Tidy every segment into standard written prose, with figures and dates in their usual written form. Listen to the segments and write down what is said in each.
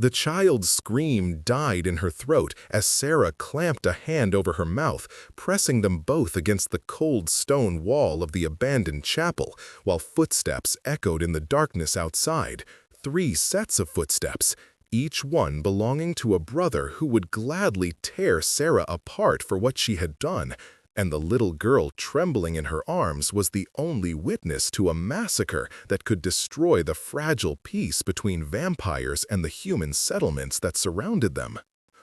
The child's scream died in her throat as Sarah clamped a hand over her mouth, pressing them both against the cold stone wall of the abandoned chapel, while footsteps echoed in the darkness outside. 3 sets of footsteps, each one belonging to a brother who would gladly tear Sarah apart for what she had done, and the little girl trembling in her arms was the only witness to a massacre that could destroy the fragile peace between vampires and the human settlements that surrounded them.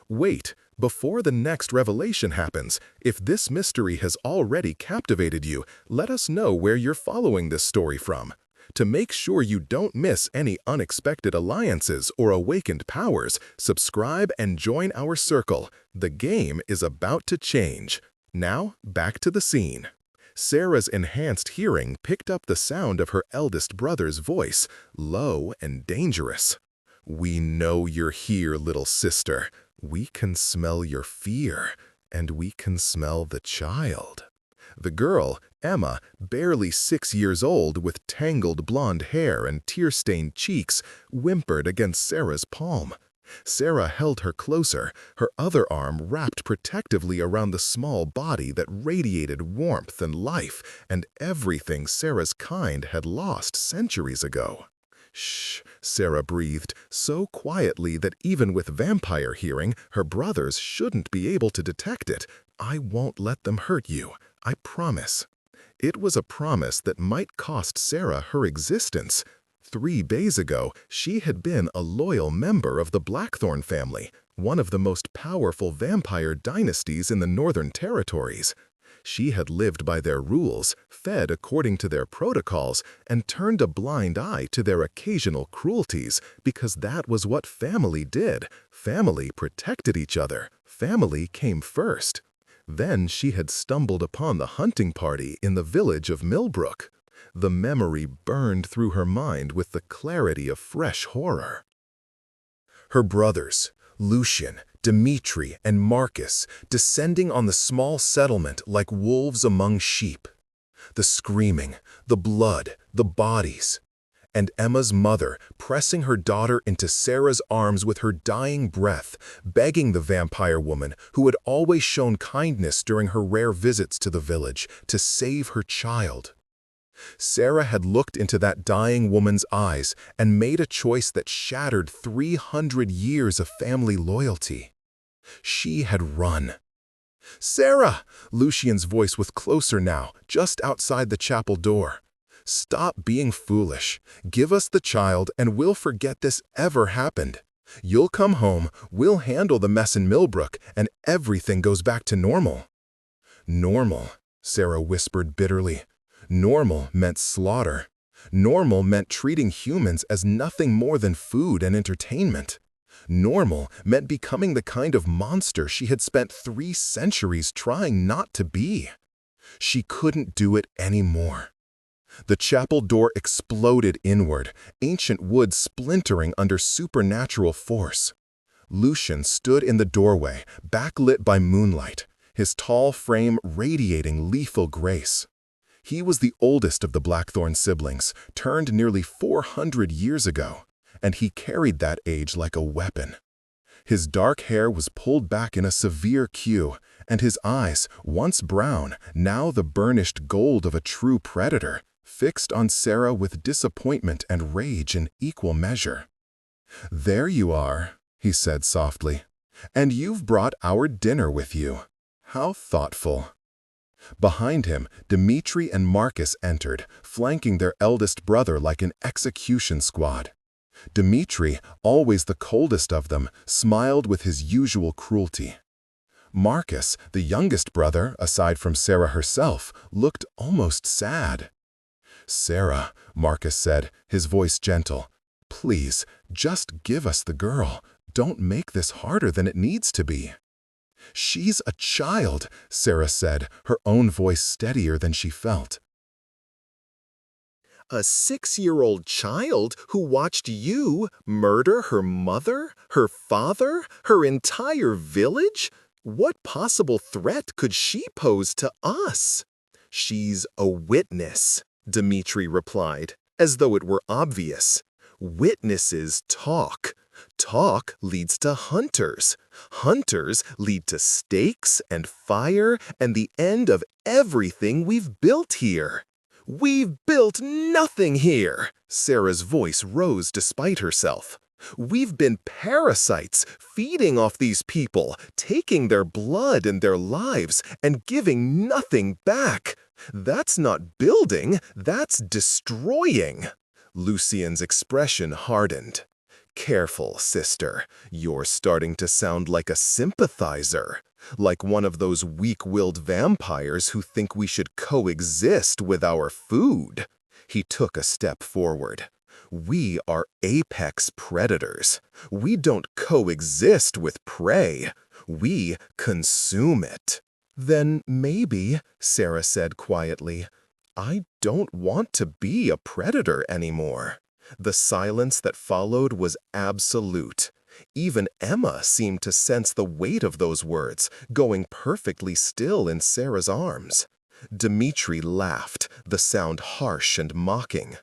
Wait, before the next revelation happens, if this mystery has already captivated you, let us know where you're following this story from. To make sure you don't miss any unexpected alliances or awakened powers, subscribe and join our circle. The game is about to change. Now, back to the scene. Sarah's enhanced hearing picked up the sound of her eldest brother's voice, low and dangerous. "We know you're here, little sister. We can smell your fear, and we can smell the child." The girl, Emma, barely 6 years old with tangled blonde hair and tear-stained cheeks, whimpered against Sarah's palm. Sarah held her closer, her other arm wrapped protectively around the small body that radiated warmth and life and everything Sarah's kind had lost centuries ago. "Shh," Sarah breathed, so quietly that even with vampire hearing, her brothers shouldn't be able to detect it. "I won't let them hurt you. I promise." It was a promise that might cost Sarah her existence. 3 days ago, she had been a loyal member of the Blackthorn family, one of the most powerful vampire dynasties in the Northern Territories. She had lived by their rules, fed according to their protocols, and turned a blind eye to their occasional cruelties because that was what family did. Family protected each other. Family came first. Then she had stumbled upon the hunting party in the village of Millbrook. The memory burned through her mind with the clarity of fresh horror. Her brothers, Lucian, Dimitri, and Marcus, descending on the small settlement like wolves among sheep. The screaming, the blood, the bodies. And Emma's mother pressing her daughter into Sarah's arms with her dying breath, begging the vampire woman, who had always shown kindness during her rare visits to the village, to save her child. Sarah had looked into that dying woman's eyes and made a choice that shattered 300 years of family loyalty. She had run. "Sarah!" Lucian's voice was closer now, just outside the chapel door. "Stop being foolish. Give us the child and we'll forget this ever happened. You'll come home, we'll handle the mess in Millbrook, and everything goes back to normal." Normal, Sarah whispered bitterly. Normal meant slaughter. Normal meant treating humans as nothing more than food and entertainment. Normal meant becoming the kind of monster she had spent 3 centuries trying not to be. She couldn't do it anymore. The chapel door exploded inward, ancient wood splintering under supernatural force. Lucian stood in the doorway, backlit by moonlight, his tall frame radiating lethal grace. He was the oldest of the Blackthorn siblings, turned nearly 400 years ago, and he carried that age like a weapon. His dark hair was pulled back in a severe queue, and his eyes, once brown, now the burnished gold of a true predator, fixed on Sarah with disappointment and rage in equal measure. "There you are," he said softly, "and you've brought our dinner with you. How thoughtful." Behind him, Dimitri and Marcus entered, flanking their eldest brother like an execution squad. Dimitri, always the coldest of them, smiled with his usual cruelty. Marcus, the youngest brother, aside from Sarah herself, looked almost sad. "Sarah," Marcus said, his voice gentle, "please, just give us the girl. Don't make this harder than it needs to be." "She's a child," Sarah said, her own voice steadier than she felt. "A 6-year-old child who watched you murder her mother, her father, her entire village? What possible threat could she pose to us?" "She's a witness," Dimitri replied, as though it were obvious. "Witnesses talk. Talk leads to hunters. Hunters lead to stakes and fire and the end of everything we've built here. We've built nothing here. Sarah's voice rose despite herself. We've been parasites, feeding off these people, taking their blood and their lives, and giving nothing back. That's not building, that's destroying. Lucien's expression hardened. Careful, sister. You're starting to sound like a sympathizer. Like one of those weak-willed vampires who think we should coexist with our food. He took a step forward. We are apex predators. We don't coexist with prey. We consume it. Then maybe, Sarah said quietly, I don't want to be a predator anymore. The silence that followed was absolute. Even Emma seemed to sense the weight of those words, going perfectly still in Sarah's arms. Dmitri laughed, the sound harsh and mocking.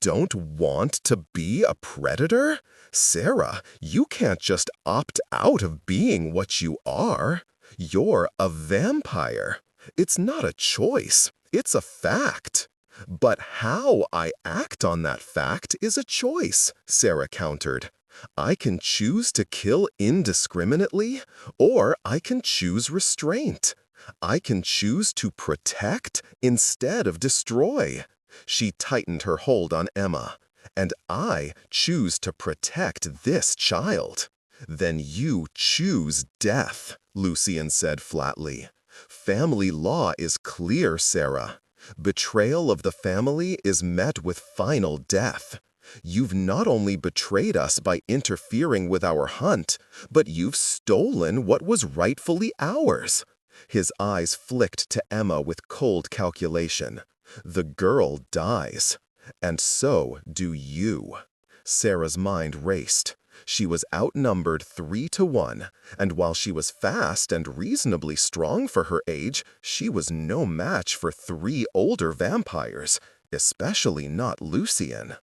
Don't want to be a predator? Sarah, you can't just opt out of being what you are. You're a vampire. It's not a choice, it's a fact. But how I act on that fact is a choice, Sarah countered. I can choose to kill indiscriminately, or I can choose restraint. I can choose to protect instead of destroy. She tightened her hold on Emma. And I choose to protect this child. Then you choose death, Lucien said flatly. Family law is clear, Sarah. Betrayal of the family is met with final death. You've not only betrayed us by interfering with our hunt, but you've stolen what was rightfully ours. His eyes flicked to Emma with cold calculation. The girl dies, and so do you. Sarah's mind raced. She was outnumbered 3-1, and while she was fast and reasonably strong for her age, she was no match for 3 older vampires, especially not Lucien.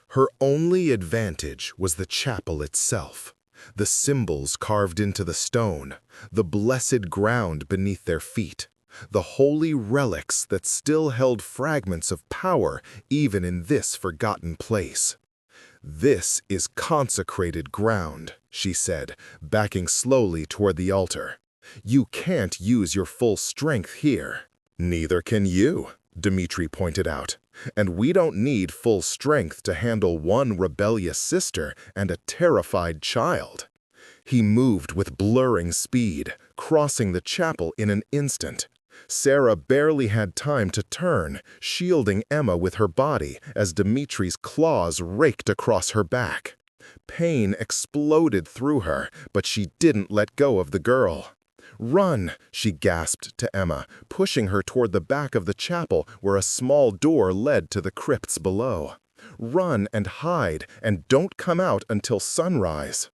Her only advantage was the chapel itself. The symbols carved into the stone, the blessed ground beneath their feet, the holy relics that still held fragments of power even in this forgotten place. This is consecrated ground, she said, backing slowly toward the altar. You can't use your full strength here. Neither can you, Dmitri pointed out. And we don't need full strength to handle one rebellious sister and a terrified child. He moved with blurring speed, crossing the chapel in an instant. Sarah barely had time to turn, shielding Emma with her body as Dmitri's claws raked across her back. Pain exploded through her, but she didn't let go of the girl. "Run," she gasped to Emma, pushing her toward the back of the chapel where a small door led to the crypts below. "Run and hide, and don't come out until sunrise."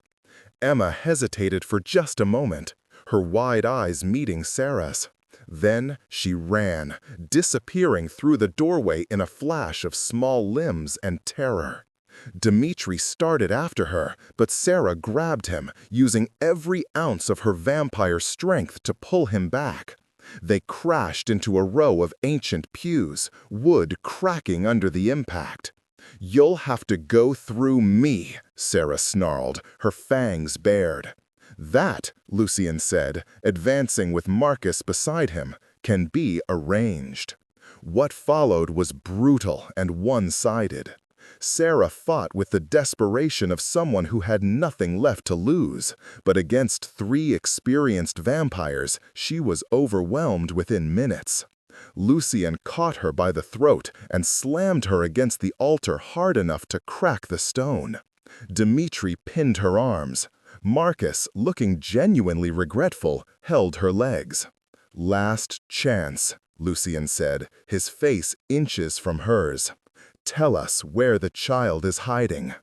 Emma hesitated for just a moment, her wide eyes meeting Sarah's. Then she ran, disappearing through the doorway in a flash of small limbs and terror. Dmitri started after her, but Sarah grabbed him, using every ounce of her vampire strength to pull him back. They crashed into a row of ancient pews, wood cracking under the impact. "You'll have to go through me," Sarah snarled, her fangs bared. "That," Lucien said, advancing with Marcus beside him, "can be arranged." What followed was brutal and one-sided. Sarah fought with the desperation of someone who had nothing left to lose, but against 3 experienced vampires, she was overwhelmed within minutes. Lucien caught her by the throat and slammed her against the altar hard enough to crack the stone. Dmitri pinned her arms. Marcus, looking genuinely regretful, held her legs. "Last chance," Lucien said, his face inches from hers. "Tell us where the child is hiding.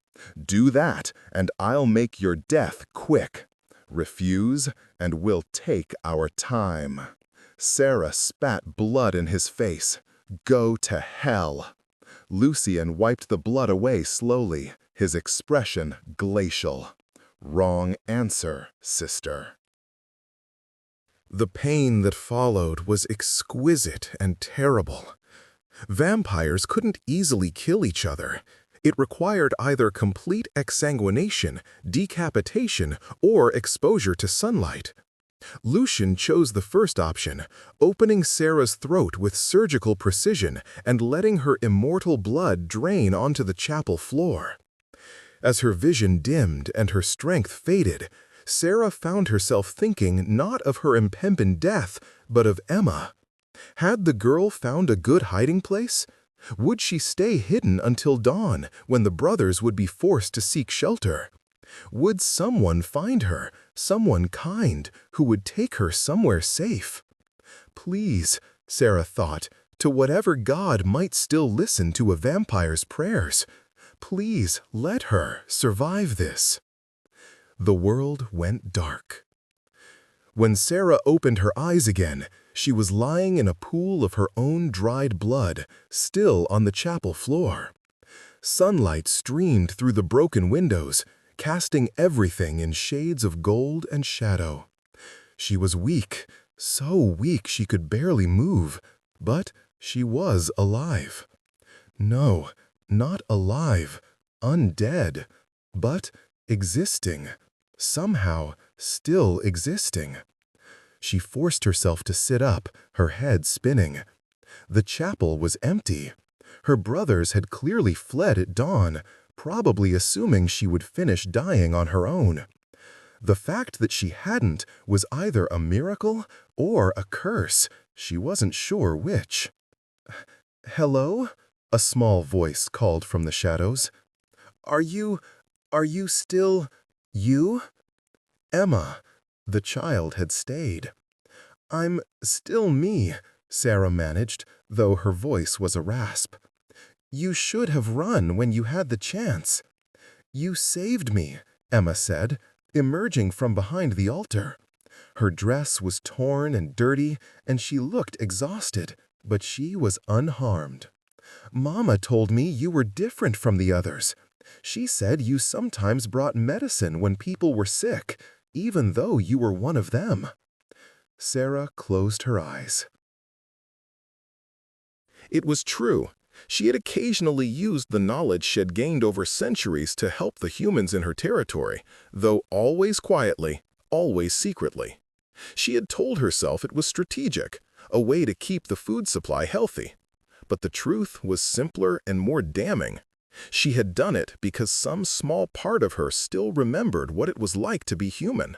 Do that, and I'll make your death quick. Refuse, and we'll take our time." Sarah spat blood in his face. "Go to hell." Lucien wiped the blood away slowly, his expression glacial. "Wrong answer, sister." The pain that followed was exquisite and terrible. Vampires couldn't easily kill each other. It required either complete exsanguination, decapitation, or exposure to sunlight. Lucian chose the first option, opening Sarah's throat with surgical precision and letting her immortal blood drain onto the chapel floor. As her vision dimmed and her strength faded, Sarah found herself thinking not of her impending death, but of Emma. Had the girl found a good hiding place? Would she stay hidden until dawn, when the brothers would be forced to seek shelter? Would someone find her, someone kind, who would take her somewhere safe? Please, Sarah thought, to whatever god might still listen to a vampire's prayers, please let her survive this. The world went dark. When Sarah opened her eyes again, she was lying in a pool of her own dried blood, still on the chapel floor. Sunlight streamed through the broken windows, casting everything in shades of gold and shadow. She was weak, so weak she could barely move, but she was alive. No, not alive, undead, but existing, somehow still existing. She forced herself to sit up, her head spinning. The chapel was empty. Her brothers had clearly fled at dawn, probably assuming she would finish dying on her own. The fact that she hadn't was either a miracle or a curse. She wasn't sure which. "Hello?" a small voice called from the shadows. Are you still you?" Emma, the child, had stayed. "I'm still me," Sarah managed, though her voice was a rasp. "You should have run when you had the chance." "You saved me," Emma said, emerging from behind the altar. Her dress was torn and dirty, and she looked exhausted, but she was unharmed. "Mama told me you were different from the others. She said you sometimes brought medicine when people were sick, even though you were one of them." Sarah closed her eyes. It was true. She had occasionally used the knowledge she had gained over centuries to help the humans in her territory, though always quietly, always secretly. She had told herself it was strategic, a way to keep the food supply healthy. But the truth was simpler and more damning. She had done it because some small part of her still remembered what it was like to be human,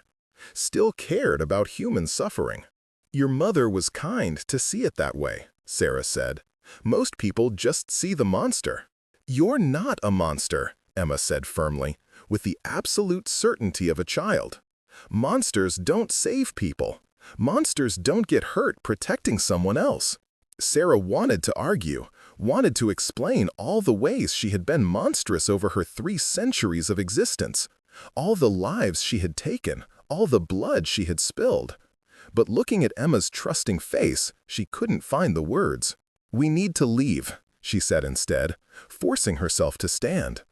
still cared about human suffering. "Your mother was kind to see it that way," Sarah said. "Most people just see the monster." "You're not a monster," Emma said firmly, with the absolute certainty of a child. "Monsters don't save people. Monsters don't get hurt protecting someone else." Sarah wanted to argue, wanted to explain all the ways she had been monstrous over her 3 centuries of existence, all the lives she had taken, all the blood she had spilled. But looking at Emma's trusting face, she couldn't find the words. "We need to leave," she said instead, forcing herself to stand.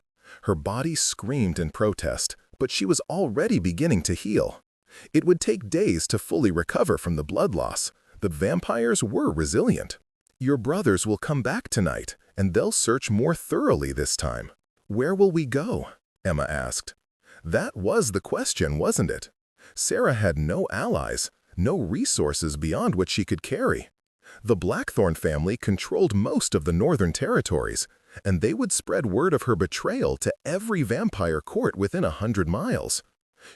Her body screamed in protest, but she was already beginning to heal. It would take days to fully recover from the blood loss. The vampires were resilient. "Your brothers will come back tonight, and they'll search more thoroughly this time." "Where will we go?" Emma asked. That was the question, wasn't it? Sarah had no allies, no resources beyond what she could carry. The Blackthorn family controlled most of the northern territories, and they would spread word of her betrayal to every vampire court within 100 miles.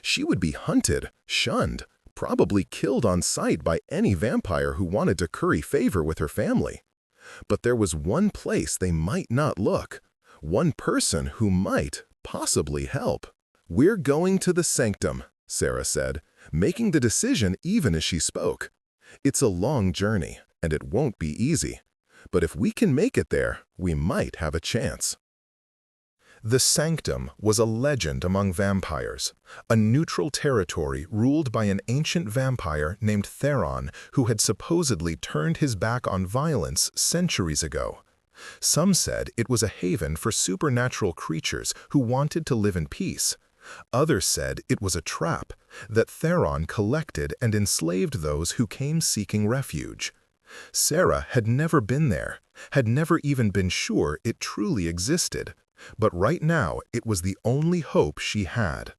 She would be hunted, shunned, probably killed on sight by any vampire who wanted to curry favor with her family. But there was one place they might not look, one person who might possibly help. "We're going to the sanctum," Sarah said, making the decision even as she spoke. "It's a long journey, and it won't be easy. But if we can make it there, we might have a chance." The Sanctum was a legend among vampires, a neutral territory ruled by an ancient vampire named Theron who had supposedly turned his back on violence centuries ago. Some said it was a haven for supernatural creatures who wanted to live in peace. Others said it was a trap, that Theron collected and enslaved those who came seeking refuge. Sarah had never been there, had never even been sure it truly existed, but right now it was the only hope she had.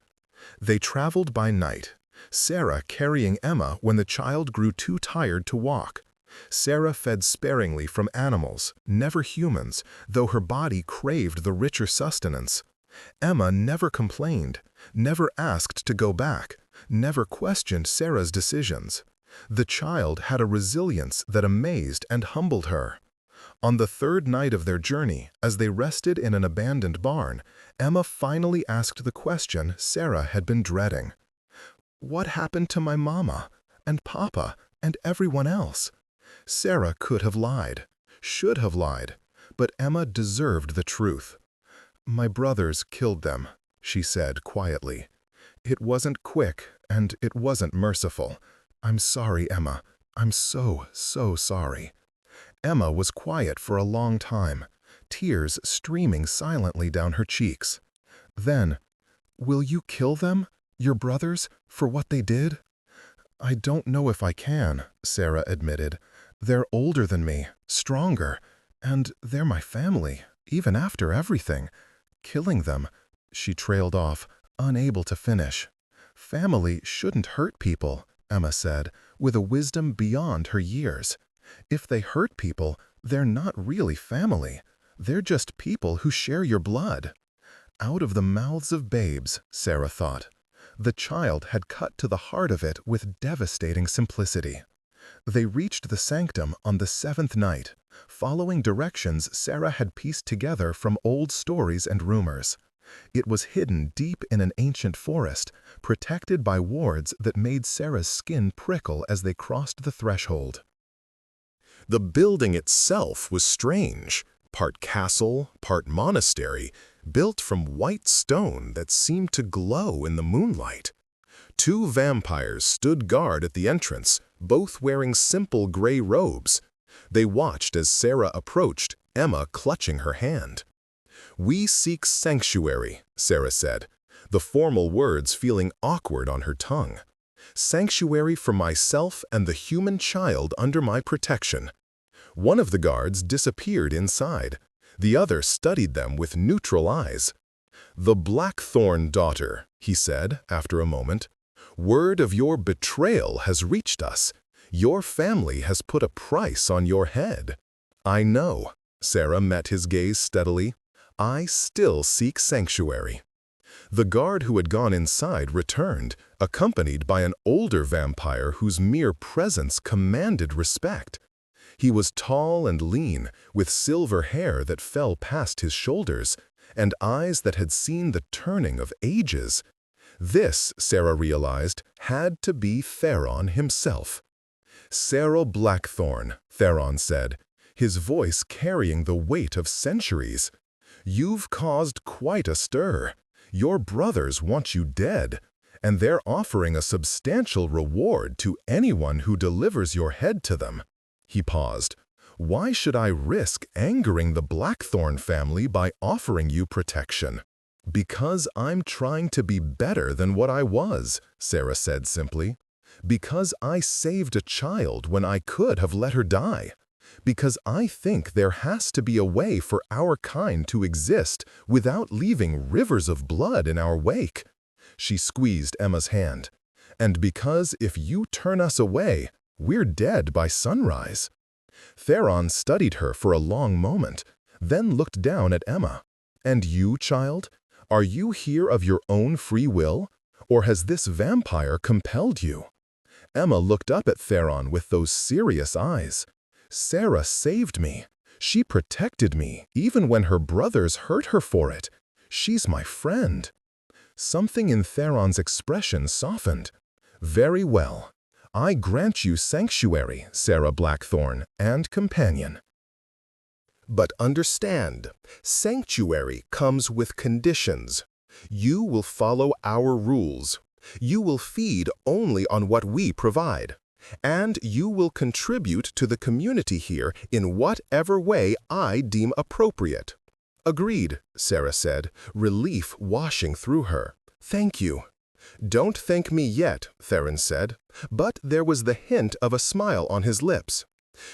They traveled by night, Sarah carrying Emma when the child grew too tired to walk. Sarah fed sparingly from animals, never humans, though her body craved the richer sustenance. Emma never complained, never asked to go back, never questioned Sarah's decisions. The child had a resilience that amazed and humbled her. On the third night of their journey, as they rested in an abandoned barn, Emma finally asked the question Sarah had been dreading. "What happened to my mama, and papa, and everyone else?" Sarah could have lied, should have lied, but Emma deserved the truth. "My brothers killed them," she said quietly. "It wasn't quick, and it wasn't merciful. I'm sorry, Emma. I'm so sorry." Emma was quiet for a long time, tears streaming silently down her cheeks. Then, "Will you kill them, your brothers, for what they did?" "I don't know if I can," Sarah admitted. "They're older than me, stronger, and they're my family, even after everything. Killing them—" She trailed off, unable to finish. "Family shouldn't hurt people," Emma said, with a wisdom beyond her years. "If they hurt people, they're not really family. They're just people who share your blood." Out of the mouths of babes, Sarah thought. The child had cut to the heart of it with devastating simplicity. They reached the sanctum on the 7th night, following directions Sarah had pieced together from old stories and rumors. It was hidden deep in an ancient forest, protected by wards that made Sarah's skin prickle as they crossed the threshold. The building itself was strange, part castle, part monastery, built from white stone that seemed to glow in the moonlight. 2 vampires stood guard at the entrance, both wearing simple gray robes. They watched as Sarah approached, Emma clutching her hand. "We seek sanctuary," Sarah said, the formal words feeling awkward on her tongue. "Sanctuary for myself and the human child under my protection." One of the guards disappeared inside. The other studied them with neutral eyes. "The Blackthorn daughter," he said after a moment. "Word of your betrayal has reached us. Your family has put a price on your head." "I know." Sarah met his gaze steadily. "I still seek sanctuary." The guard who had gone inside returned, accompanied by an older vampire whose mere presence commanded respect. He was tall and lean, with silver hair that fell past his shoulders, and eyes that had seen the turning of ages. This, Sarah realized, had to be Theron himself. "Sarah Blackthorn," Theron said, his voice carrying the weight of centuries. "You've caused quite a stir. Your brothers want you dead, and they're offering a substantial reward to anyone who delivers your head to them." He paused. "Why should I risk angering the Blackthorn family by offering you protection?" "Because I'm trying to be better than what I was," Sarah said simply. "Because I saved a child when I could have let her die. Because I think there has to be a way for our kind to exist without leaving rivers of blood in our wake." She squeezed Emma's hand. "And because if you turn us away, we're dead by sunrise." Theron studied her for a long moment, then looked down at Emma. "And you, child? Are you here of your own free will, or has this vampire compelled you?" Emma looked up at Theron with those serious eyes. "Sarah saved me. She protected me, even when her brothers hurt her for it. She's my friend." Something in Theron's expression softened. "Very well. I grant you sanctuary, Sarah Blackthorn, and companion. But understand, sanctuary comes with conditions. You will follow our rules. You will feed only on what we provide. And you will contribute to the community here in whatever way I deem appropriate." "Agreed," Sarah said, relief washing through her. "Thank you." "Don't thank me yet," Theron said, but there was the hint of a smile on his lips.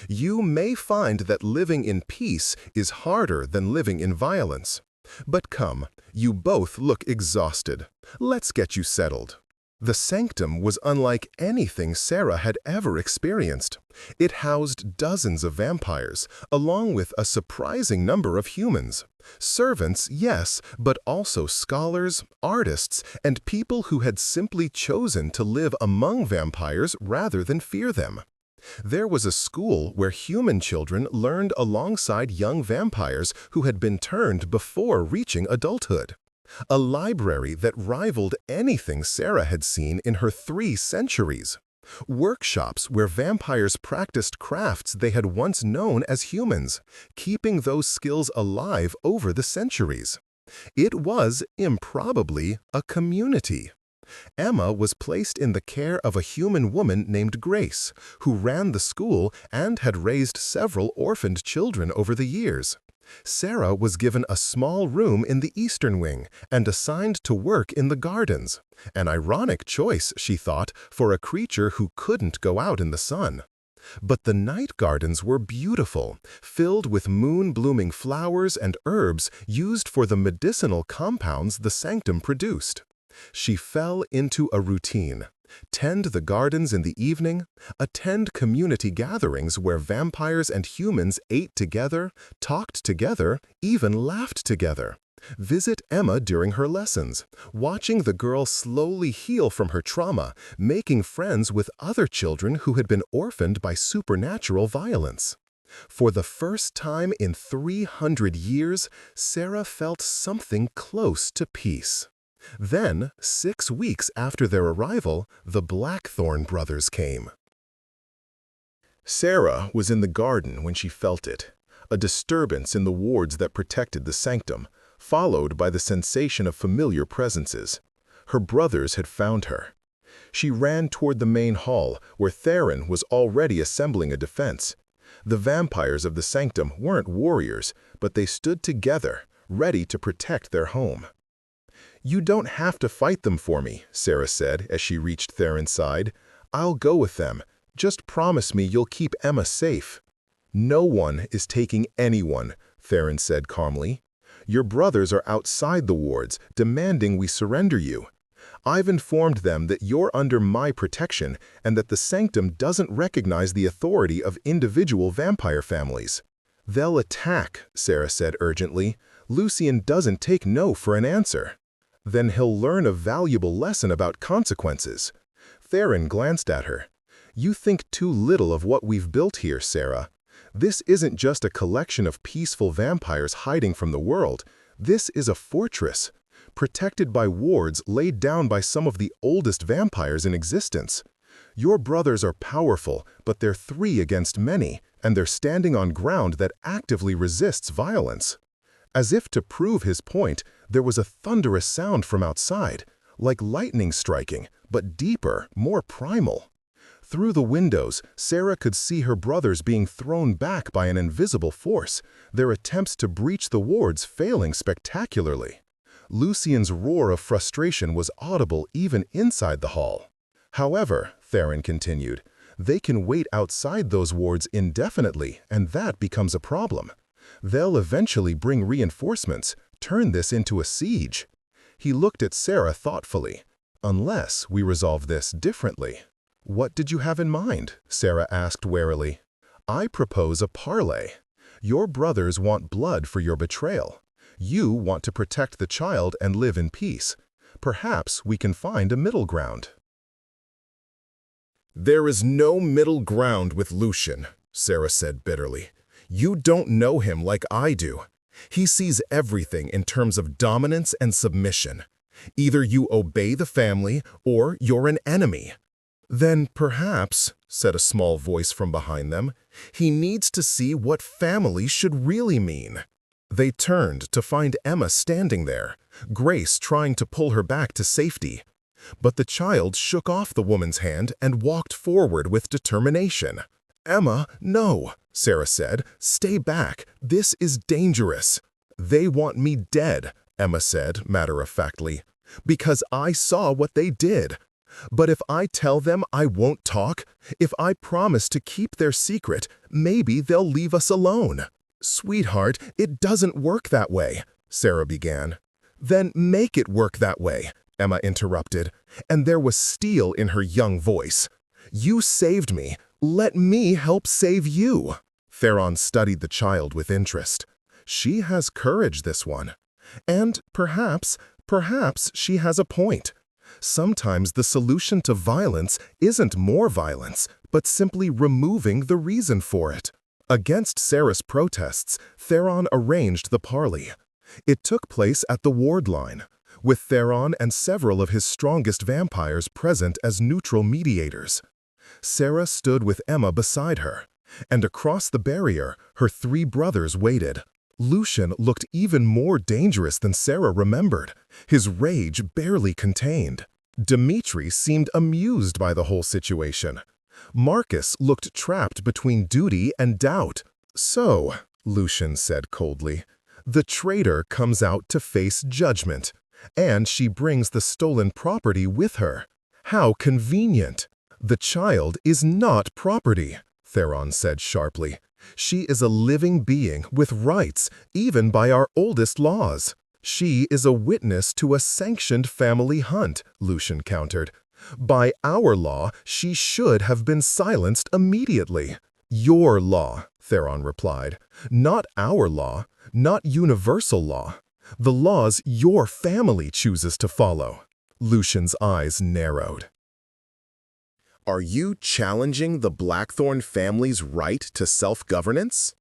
"You may find that living in peace is harder than living in violence. But come, you both look exhausted. Let's get you settled." The sanctum was unlike anything Sarah had ever experienced. It housed dozens of vampires, along with a surprising number of humans. Servants, yes, but also scholars, artists, and people who had simply chosen to live among vampires rather than fear them. There was a school where human children learned alongside young vampires who had been turned before reaching adulthood. A library that rivaled anything Sarah had seen in her 3 centuries. Workshops where vampires practiced crafts they had once known as humans, keeping those skills alive over the centuries. It was, improbably, a community. Emma was placed in the care of a human woman named Grace, who ran the school and had raised several orphaned children over the years. Sarah was given a small room in the eastern wing and assigned to work in the gardens. An ironic choice, she thought, for a creature who couldn't go out in the sun. But the night gardens were beautiful, filled with moon-blooming flowers and herbs used for the medicinal compounds the sanctum produced. She fell into a routine. Tend the gardens in the evening, attend community gatherings where vampires and humans ate together, talked together, even laughed together. Visit Emma during her lessons, watching the girl slowly heal from her trauma, making friends with other children who had been orphaned by supernatural violence. For the first time in 300 years, Sarah felt something close to peace. Then, 6 weeks after their arrival, the Blackthorn brothers came. Sarah was in the garden when she felt it, a disturbance in the wards that protected the sanctum, followed by the sensation of familiar presences. Her brothers had found her. She ran toward the main hall, where Theron was already assembling a defense. The vampires of the sanctum weren't warriors, but they stood together, ready to protect their home. "You don't have to fight them for me," Sarah said as she reached Theron's side. "I'll go with them. Just promise me you'll keep Emma safe." "No one is taking anyone," Theron said calmly. "Your brothers are outside the wards, demanding we surrender you. I've informed them that you're under my protection and that the sanctum doesn't recognize the authority of individual vampire families." "They'll attack," Sarah said urgently. "Lucian doesn't take no for an answer." "Then he'll learn a valuable lesson about consequences." Theron glanced at her. "You think too little of what we've built here, Sarah. This isn't just a collection of peaceful vampires hiding from the world. This is a fortress, protected by wards laid down by some of the oldest vampires in existence. Your brothers are powerful, but they're 3 against many, and they're standing on ground that actively resists violence." As if to prove his point, there was a thunderous sound from outside, like lightning striking, but deeper, more primal. Through the windows, Sarah could see her brothers being thrown back by an invisible force, their attempts to breach the wards failing spectacularly. Lucian's roar of frustration was audible even inside the hall. "However," Theron continued, "they can wait outside those wards indefinitely, and that becomes a problem. They'll eventually bring reinforcements, turn this into a siege." He looked at Sarah thoughtfully. "Unless we resolve this differently." "What did you have in mind?" Sarah asked warily. "I propose a parley. Your brothers want blood for your betrayal. You want to protect the child and live in peace. Perhaps we can find a middle ground." "There is no middle ground with Lucian," Sarah said bitterly. "You don't know him like I do. He sees everything in terms of dominance and submission. Either you obey the family or you're an enemy." "Then perhaps," said a small voice from behind them, "he needs to see what family should really mean." They turned to find Emma standing there, Grace trying to pull her back to safety. But the child shook off the woman's hand and walked forward with determination. "Emma, no," Sarah said. "Stay back. This is dangerous." "They want me dead," Emma said matter-of-factly, "because I saw what they did. But if I tell them I won't talk, if I promise to keep their secret, maybe they'll leave us alone." "Sweetheart, it doesn't work that way," Sarah began. "Then make it work that way," Emma interrupted, and there was steel in her young voice. "You saved me. Let me help save you." Theron studied the child with interest. She has courage, this one. And perhaps she has a point. Sometimes the solution to violence isn't more violence, but simply removing the reason for it. Against Sarah's protests, Theron arranged the parley. It took place at the ward line, with Theron and several of his strongest vampires present as neutral mediators. Sarah stood with Emma beside her, and across the barrier, her 3 brothers waited. Lucian looked even more dangerous than Sarah remembered, his rage barely contained. Dimitri seemed amused by the whole situation. Marcus looked trapped between duty and doubt. "So," Lucian said coldly, "the traitor comes out to face judgment, and she brings the stolen property with her. How convenient!" "The child is not property," Theron said sharply. "She is a living being with rights, even by our oldest laws." "She is a witness to a sanctioned family hunt," Lucian countered. "By our law, she should have been silenced immediately." "Your law," Theron replied. "Not our law, not universal law. The laws your family chooses to follow." Lucian's eyes narrowed. "Are you challenging the Blackthorn family's right to self-governance?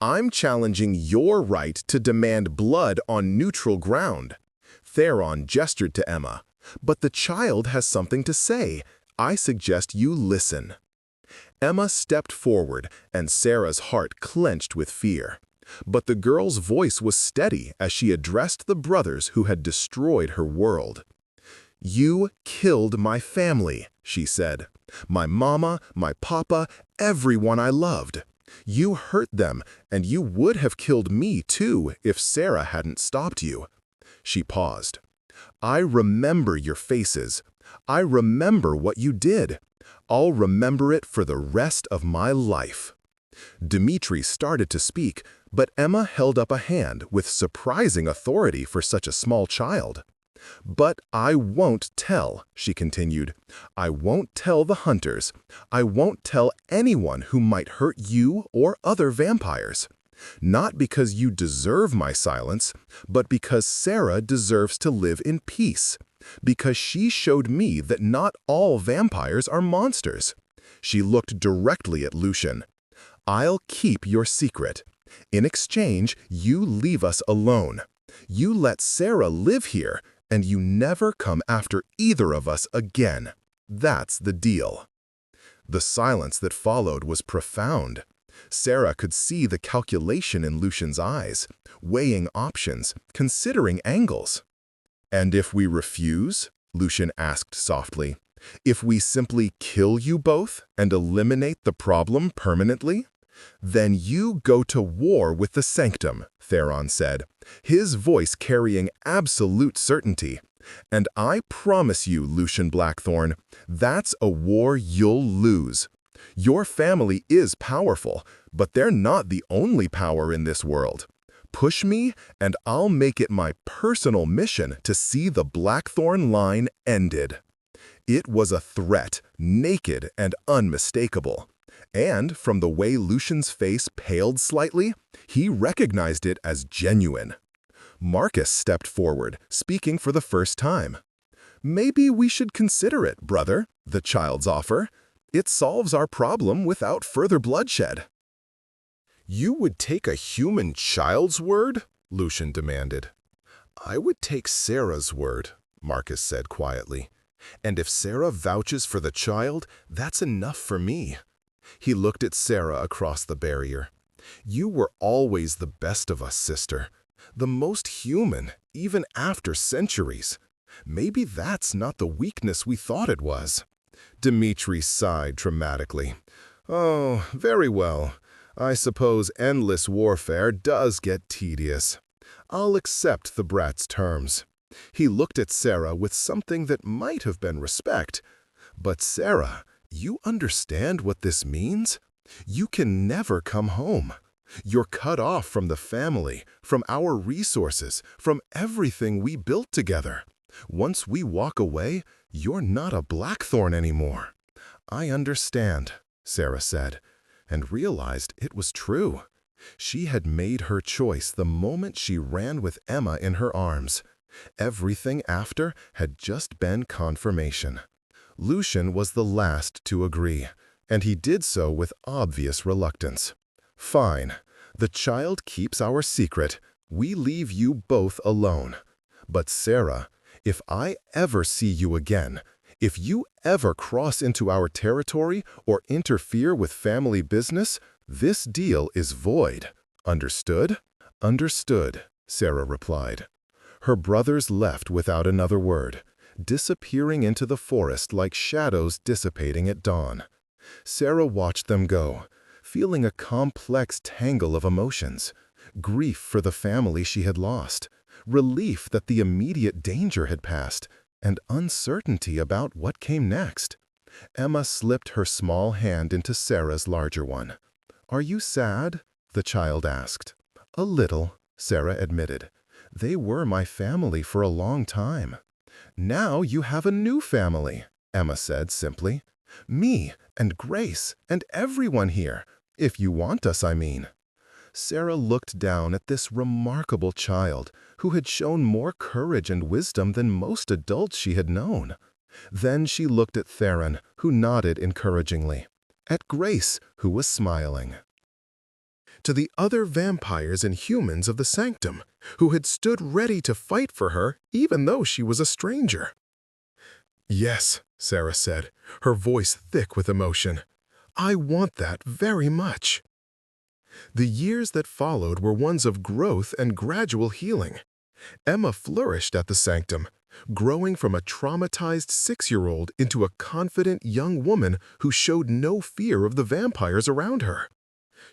I'm challenging your right to demand blood on neutral ground." Theron gestured to Emma. "But the child has something to say. I suggest you listen." Emma stepped forward, and Sarah's heart clenched with fear. But the girl's voice was steady as she addressed the brothers who had destroyed her world. "You killed my family," she said. "My mama, my papa, everyone I loved. You hurt them, and you would have killed me too if Sarah hadn't stopped you." She paused. "I remember your faces. I remember what you did. I'll remember it for the rest of my life." Dimitri started to speak, but Emma held up a hand with surprising authority for such a small child. "But I won't tell," she continued. "I won't tell the hunters. I won't tell anyone who might hurt you or other vampires. Not because you deserve my silence, but because Sarah deserves to live in peace. Because she showed me that not all vampires are monsters." She looked directly at Lucian. "I'll keep your secret. In exchange, you leave us alone. You let Sarah live here, and you never come after either of us again. That's the deal." The silence that followed was profound. Sarah could see the calculation in Lucian's eyes, weighing options, considering angles. "And if we refuse?" Lucian asked softly. "If we simply kill you both and eliminate the problem permanently?" "Then you go to war with the Sanctum," Theron said, his voice carrying absolute certainty. "And I promise you, Lucian Blackthorn, that's a war you'll lose. Your family is powerful, but they're not the only power in this world. Push me, and I'll make it my personal mission to see the Blackthorn line ended." It was a threat, naked and unmistakable. And from the way Lucian's face paled slightly, he recognized it as genuine. Marcus stepped forward, speaking for the first time. "Maybe we should consider it, brother," the child's offer. "It solves our problem without further bloodshed." "You would take a human child's word?" Lucian demanded. "I would take Sarah's word," Marcus said quietly. "And if Sarah vouches for the child, that's enough for me." He looked at Sarah across the barrier. "You were always the best of us, sister. The most human, even after centuries. Maybe that's not the weakness we thought it was. Dmitri sighed dramatically. Oh, very well. I suppose endless warfare does get tedious. I'll accept the brat's terms. He looked at Sarah with something that might have been respect. But Sarah, you understand what this means? You can never come home. You're cut off from the family, from our resources, from everything we built together. Once we walk away, you're not a Blackthorn anymore. I understand, Sarah said, and realized it was true. She had made her choice the moment she ran with Emma in her arms. Everything after had just been confirmation. Lucian was the last to agree, and he did so with obvious reluctance. Fine. The child keeps our secret. We leave you both alone. But Sarah, if I ever see you again, if you ever cross into our territory or interfere with family business, this deal is void. Understood? Understood, Sarah replied. Her brothers left without another word, disappearing into the forest like shadows dissipating at dawn. Sarah watched them go, feeling a complex tangle of emotions: grief for the family she had lost, relief that the immediate danger had passed, and uncertainty about what came next. Emma slipped her small hand into Sarah's larger one. "Are you sad?" the child asked. "A little," Sarah admitted. "They were my family for a long time." "Now you have a new family," Emma said simply. "Me and Grace and everyone here, if you want us, I mean." Sarah looked down at this remarkable child who had shown more courage and wisdom than most adults she had known. Then she looked at Theron, who nodded encouragingly, at Grace, who was smiling. To the other vampires and humans of the sanctum, who had stood ready to fight for her even though she was a stranger. "Yes," Sarah said, her voice thick with emotion. "I want that very much." The years that followed were ones of growth and gradual healing. Emma flourished at the sanctum, growing from a traumatized 6-year-old into a confident young woman who showed no fear of the vampires around her.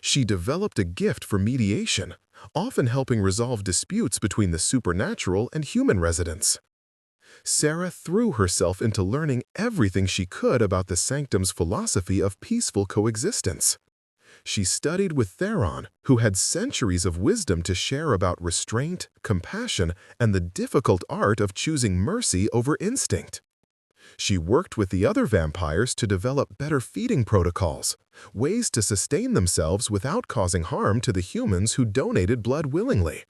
She developed a gift for mediation, often helping resolve disputes between the supernatural and human residents. Sarah threw herself into learning everything she could about the sanctum's philosophy of peaceful coexistence. She studied with Theron, who had centuries of wisdom to share about restraint, compassion, and the difficult art of choosing mercy over instinct. She worked with the other vampires to develop better feeding protocols, ways to sustain themselves without causing harm to the humans who donated blood willingly.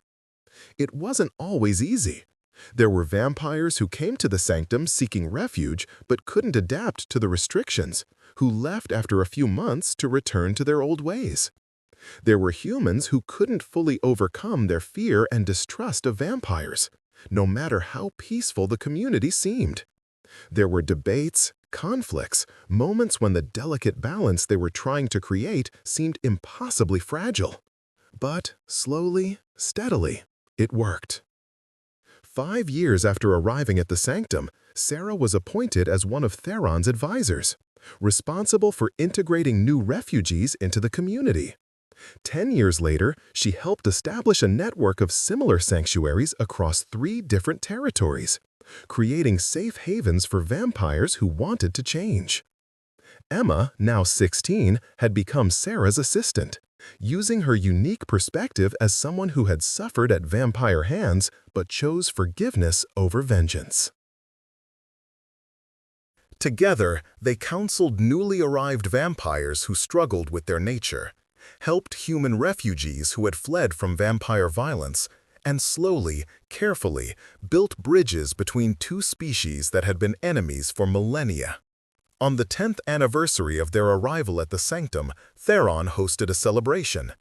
It wasn't always easy. There were vampires who came to the sanctum seeking refuge but couldn't adapt to the restrictions, who left after a few months to return to their old ways. There were humans who couldn't fully overcome their fear and distrust of vampires, no matter how peaceful the community seemed. There were debates, conflicts, moments when the delicate balance they were trying to create seemed impossibly fragile. But slowly, steadily, it worked. 5 years after arriving at the sanctum, Sarah was appointed as one of Theron's advisors, responsible for integrating new refugees into the community. 10 years later, she helped establish a network of similar sanctuaries across 3 different territories, creating safe havens for vampires who wanted to change. Emma, now 16, had become Sarah's assistant, using her unique perspective as someone who had suffered at vampire hands but chose forgiveness over vengeance. Together, they counseled newly arrived vampires who struggled with their nature, helped human refugees who had fled from vampire violence, and slowly, carefully, built bridges between 2 species that had been enemies for millennia. On the 10th anniversary of their arrival at the sanctum, Theron hosted a celebration.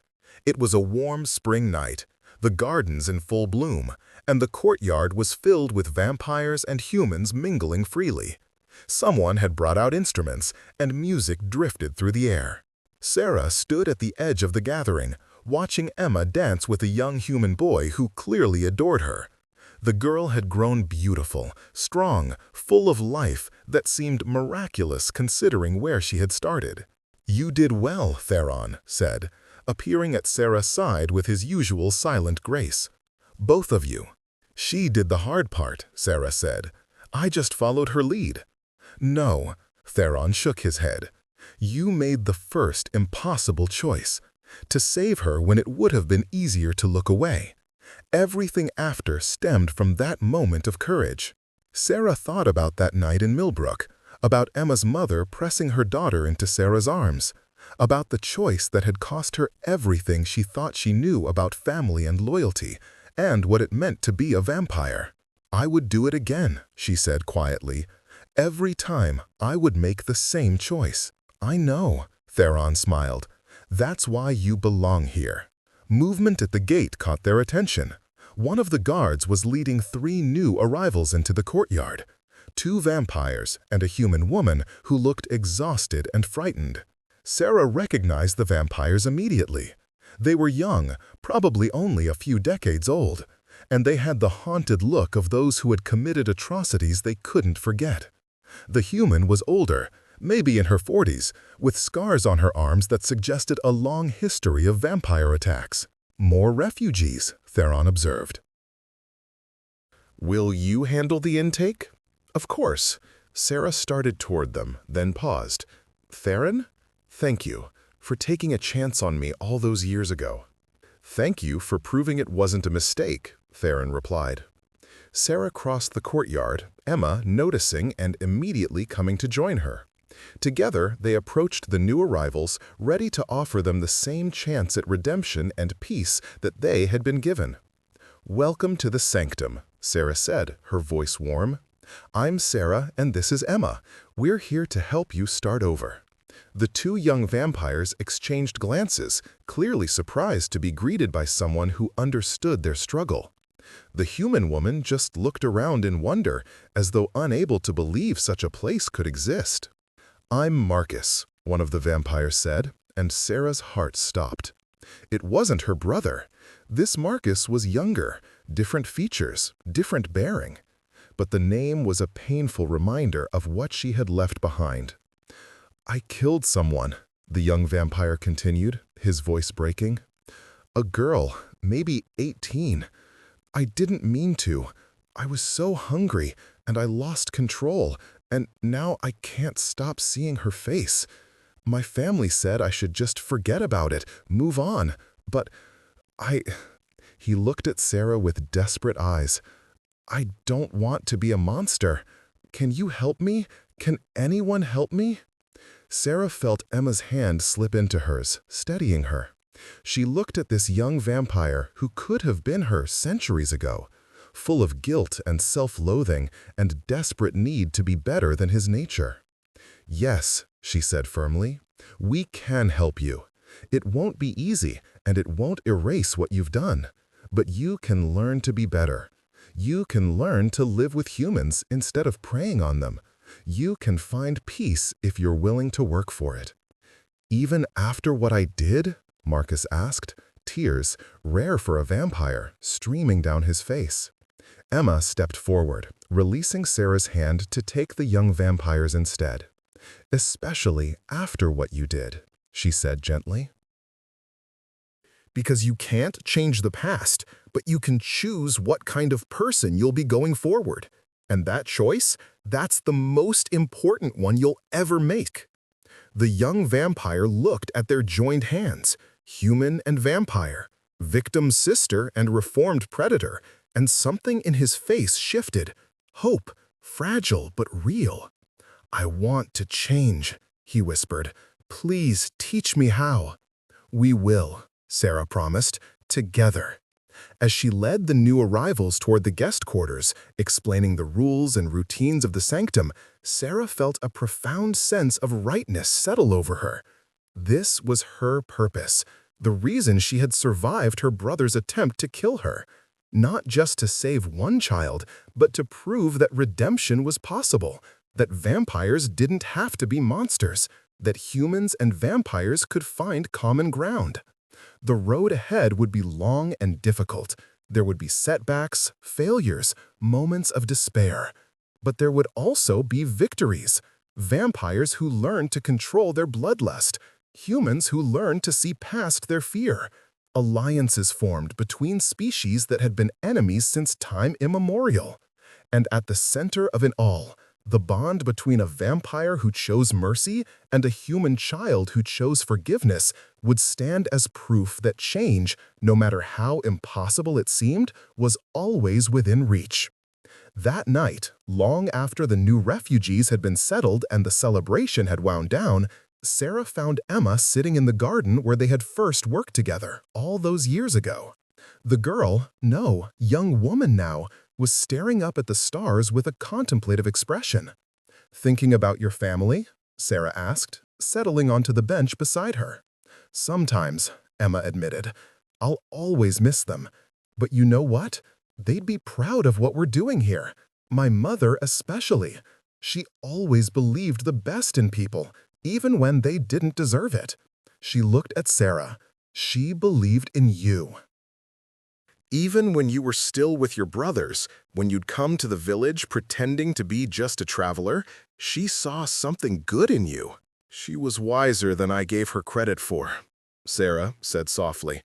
It was a warm spring night, the gardens in full bloom, and the courtyard was filled with vampires and humans mingling freely. Someone had brought out instruments, and music drifted through the air. Sarah stood at the edge of the gathering, watching Emma dance with a young human boy who clearly adored her. The girl had grown beautiful, strong, full of life that seemed miraculous considering where she had started. "You did well," Theron said, appearing at Sarah's side with his usual silent grace. "Both of you." "She did the hard part," Sarah said. "I just followed her lead." "No," Theron shook his head. "You made the first impossible choice, to save her when it would have been easier to look away. Everything after stemmed from that moment of courage." Sarah thought about that night in Millbrook, about Emma's mother pressing her daughter into Sarah's arms, about the choice that had cost her everything she thought she knew about family and loyalty, and what it meant to be a vampire. "I would do it again," she said quietly. "Every time I would make the same choice." "I know," Theron smiled. "That's why you belong here." Movement at the gate caught their attention. One of the guards was leading 3 new arrivals into the courtyard. 2 vampires and a human woman who looked exhausted and frightened. Sarah recognized the vampires immediately. They were young, probably only a few decades old, and they had the haunted look of those who had committed atrocities they couldn't forget. The human was older, maybe in her 40s, with scars on her arms that suggested a long history of vampire attacks. "More refugees," Theron observed. "Will you handle the intake?" "Of course." Sarah started toward them, then paused. "Theron, thank you for taking a chance on me all those years ago." "Thank you for proving it wasn't a mistake," Theron replied. Sarah crossed the courtyard, Emma noticing and immediately coming to join her. Together, they approached the new arrivals, ready to offer them the same chance at redemption and peace that they had been given. "Welcome to the Sanctum," Sarah said, her voice warm. "I'm Sarah, and this is Emma. We're here to help you start over." The 2 young vampires exchanged glances, clearly surprised to be greeted by someone who understood their struggle. The human woman just looked around in wonder, as though unable to believe such a place could exist. "I'm Marcus," one of the vampires said, and Sarah's heart stopped. It wasn't her brother. This Marcus was younger, different features, different bearing. But the name was a painful reminder of what she had left behind. "I killed someone," the young vampire continued, his voice breaking. "A girl, maybe 18. I didn't mean to. I was so hungry, and I lost control, and now I can't stop seeing her face. My family said I should just forget about it, move on, but I—" He looked at Sarah with desperate eyes. "I don't want to be a monster. Can you help me? Can anyone help me?" Sarah felt Emma's hand slip into hers, steadying her. She looked at this young vampire who could have been her centuries ago, full of guilt and self-loathing and desperate need to be better than his nature. "Yes," she said firmly, "we can help you. It won't be easy, and it won't erase what you've done. But you can learn to be better. You can learn to live with humans instead of preying on them. You can find peace if you're willing to work for it." "Even after what I did?" Marcus asked, tears, rare for a vampire, streaming down his face. Emma stepped forward, releasing Sarah's hand to take the young vampires instead. "Especially after what you did," she said gently. "Because you can't change the past, but you can choose what kind of person you'll be going forward. And that choice, that's the most important one you'll ever make." The young vampire looked at their joined hands, human and vampire, victim sister and reformed predator, and something in his face shifted. Hope, fragile but real. "I want to change," he whispered. "Please teach me how." "We will," Sarah promised, "together." As she led the new arrivals toward the guest quarters, explaining the rules and routines of the sanctum, Sarah felt a profound sense of rightness settle over her. This was her purpose, the reason she had survived her brother's attempt to kill her. Not just to save one child, but to prove that redemption was possible, that vampires didn't have to be monsters, that humans and vampires could find common ground. The road ahead would be long and difficult, There would be setbacks, failures, moments of despair. But there would also be victories. Vampires who learned to control their bloodlust. Humans who learned to see past their fear. Alliances formed between species that had been enemies since time immemorial. And at the center of it all, the bond between a vampire who chose mercy and a human child who chose forgiveness would stand as proof that change, no matter how impossible it seemed, was always within reach. That night, long after the new refugees had been settled and the celebration had wound down, Sarah found Emma sitting in the garden where they had first worked together, all those years ago. The girl, no, young woman now, was staring up at the stars with a contemplative expression. "Thinking about your family?" Sarah asked, settling onto the bench beside her. "Sometimes," Emma admitted. "I'll always miss them. But you know what? They'd be proud of what we're doing here. My mother especially. She always believed the best in people, even when they didn't deserve it." She looked at Sarah. "She believed in you. Even when you were still with your brothers, when you'd come to the village pretending to be just a traveler, she saw something good in you." "She was wiser than I gave her credit for," Sarah said softly.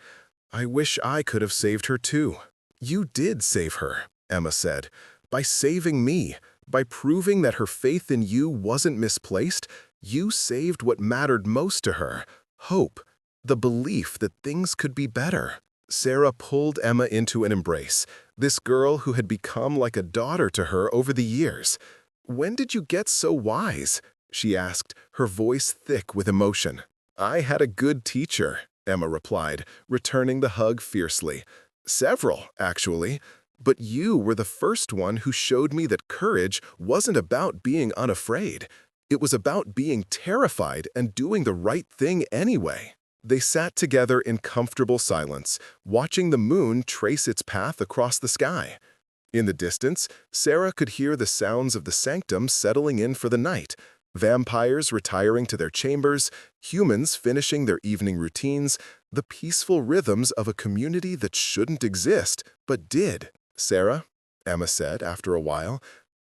"I wish I could have saved her too." "You did save her," Emma said. "By saving me, by proving that her faith in you wasn't misplaced, you saved what mattered most to her, hope, the belief that things could be better." Sarah pulled Emma into an embrace, this girl who had become like a daughter to her over the years. "When did you get so wise?" she asked, her voice thick with emotion. "I had a good teacher," Emma replied, returning the hug fiercely. "Several, actually. But you were the first one who showed me that courage wasn't about being unafraid. It was about being terrified and doing the right thing anyway." They sat together in comfortable silence, watching the moon trace its path across the sky. In the distance, Sarah could hear the sounds of the sanctum settling in for the night, vampires retiring to their chambers, humans finishing their evening routines, the peaceful rhythms of a community that shouldn't exist, but did. "Sarah," Emma said after a while,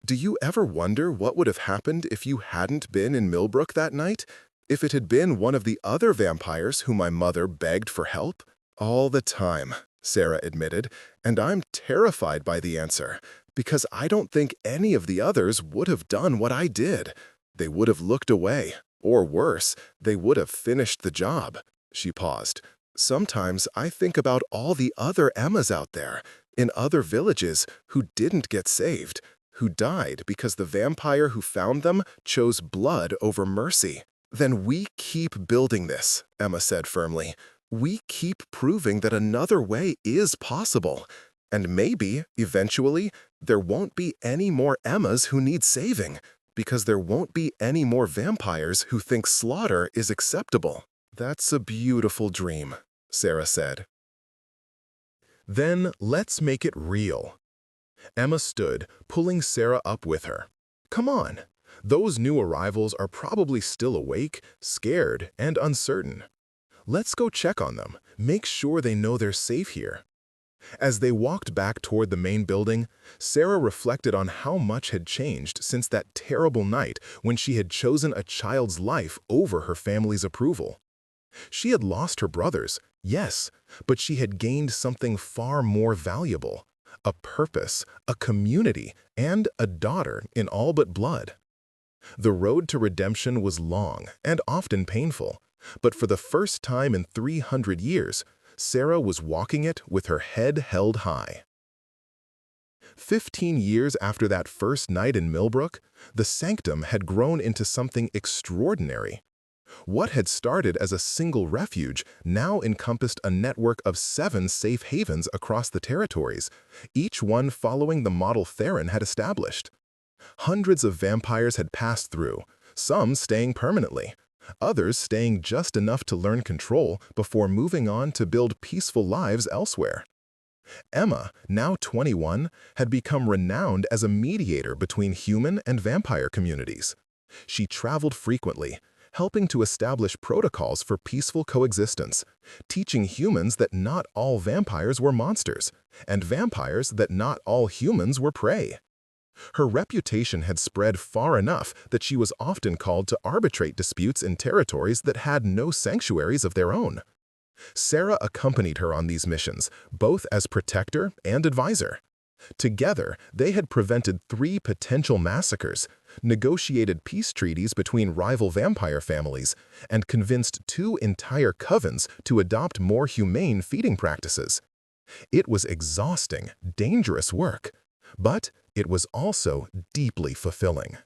"do you ever wonder what would have happened if you hadn't been in Millbrook that night? If it had been one of the other vampires whom my mother begged for help?" "All the time," Sarah admitted, "and I'm terrified by the answer, because I don't think any of the others would have done what I did. They would have looked away, or worse, they would have finished the job." She paused. "Sometimes I think about all the other Emmas out there, in other villages, who didn't get saved, who died because the vampire who found them chose blood over mercy." "Then we keep building this," Emma said firmly. "We keep proving that another way is possible. And maybe, eventually, there won't be any more Emmas who need saving, because there won't be any more vampires who think slaughter is acceptable." "That's a beautiful dream," Sarah said. "Then let's make it real." Emma stood, pulling Sarah up with her. "Come on. Those new arrivals are probably still awake, scared, and uncertain. Let's go check on them, make sure they know they're safe here." As they walked back toward the main building, Sarah reflected on how much had changed since that terrible night when she had chosen a child's life over her family's approval. She had lost her brothers, yes, but she had gained something far more valuable: a purpose, a community, and a daughter in all but blood. The road to redemption was long and often painful, but for the first time in 300 years, Sarah was walking it with her head held high. 15 years after that first night in Millbrook, the sanctum had grown into something extraordinary. What had started as a single refuge now encompassed a network of 7 safe havens across the territories, each one following the model Theron had established. Hundreds of vampires had passed through, some staying permanently, others staying just enough to learn control before moving on to build peaceful lives elsewhere. Emma, now 21, had become renowned as a mediator between human and vampire communities. She traveled frequently, helping to establish protocols for peaceful coexistence, teaching humans that not all vampires were monsters, and vampires that not all humans were prey. Her reputation had spread far enough that she was often called to arbitrate disputes in territories that had no sanctuaries of their own. Sarah accompanied her on these missions, both as protector and advisor. Together, they had prevented 3 potential massacres, negotiated peace treaties between rival vampire families, and convinced 2 entire covens to adopt more humane feeding practices. It was exhausting, dangerous work, but it was also deeply fulfilling.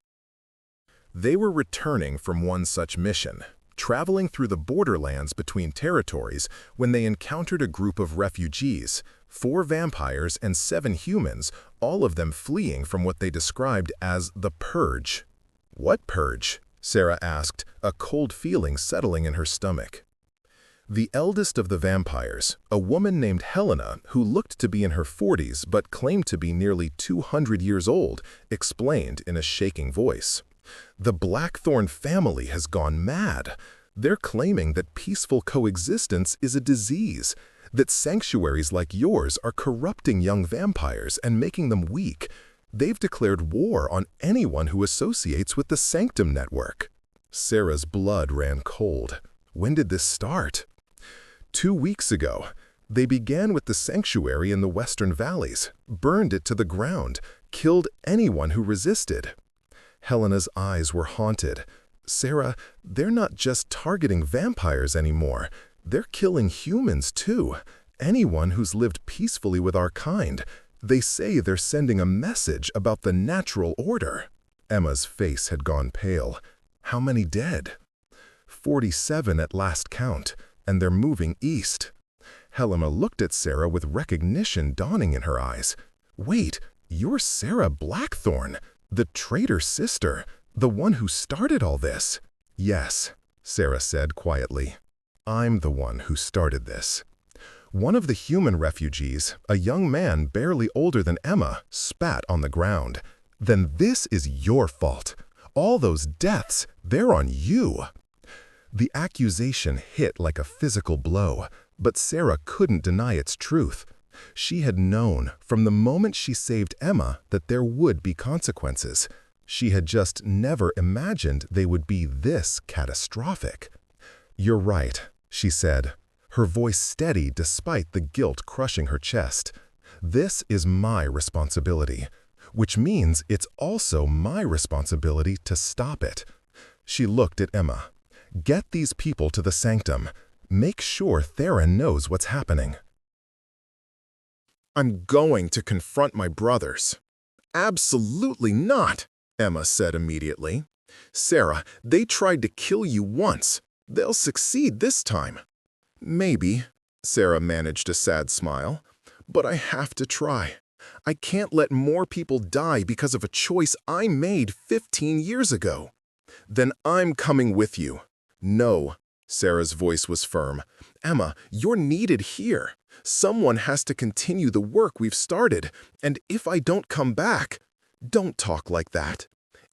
They were returning from one such mission, traveling through the borderlands between territories when they encountered a group of refugees, 4 vampires and 7 humans, all of them fleeing from what they described as the Purge. "What purge?" Sarah asked, a cold feeling settling in her stomach. The eldest of the vampires, a woman named Helena, who looked to be in her 40s but claimed to be nearly 200 years old, explained in a shaking voice. "The Blackthorn family has gone mad. They're claiming that peaceful coexistence is a disease, that sanctuaries like yours are corrupting young vampires and making them weak. They've declared war on anyone who associates with the Sanctum Network." Sarah's blood ran cold. When did this start? 2 weeks ago. They began with the sanctuary in the Western Valleys, burned it to the ground, killed anyone who resisted. Helena's eyes were haunted. "Sarah, they're not just targeting vampires anymore. They're killing humans too. Anyone who's lived peacefully with our kind. They say they're sending a message about the natural order." Emma's face had gone pale. "How many dead?" 47 at last count, and they're moving east. Helena looked at Sarah with recognition dawning in her eyes. "Wait, you're Sarah Blackthorn, the traitor sister, the one who started all this." "Yes," Sarah said quietly. "I'm the one who started this." One of the human refugees, a young man barely older than Emma, spat on the ground. "Then this is your fault. All those deaths, they're on you." The accusation hit like a physical blow, but Sarah couldn't deny its truth. She had known from the moment she saved Emma that there would be consequences. She had just never imagined they would be this catastrophic. "You're right," she said, her voice steady despite the guilt crushing her chest. "This is my responsibility, which means it's also my responsibility to stop it." She looked at Emma. "Get these people to the sanctum. Make sure Theron knows what's happening." "I'm going to confront my brothers." "Absolutely not," Emma said immediately. "Sarah, they tried to kill you once. They'll succeed this time." "Maybe," Sarah managed a sad smile, "but I have to try. I can't let more people die because of a choice I made 15 years ago." "Then I'm coming with you." "No," Sarah's voice was firm. "Emma, you're needed here. Someone has to continue the work we've started, and if I don't come back—" "Don't talk like that."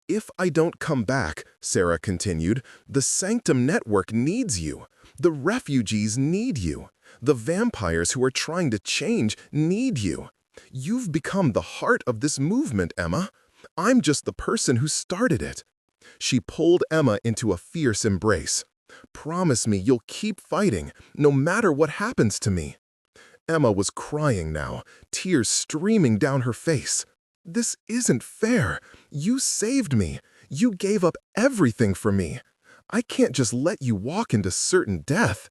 "If I don't come back," Sarah continued, "the Sanctum Network needs you. The refugees need you. The vampires who are trying to change need you. You've become the heart of this movement, Emma. I'm just the person who started it." She pulled Emma into a fierce embrace. "Promise me you'll keep fighting, no matter what happens to me." Emma was crying now, tears streaming down her face. "This isn't fair. You saved me. You gave up everything for me. I can't just let you walk into certain death."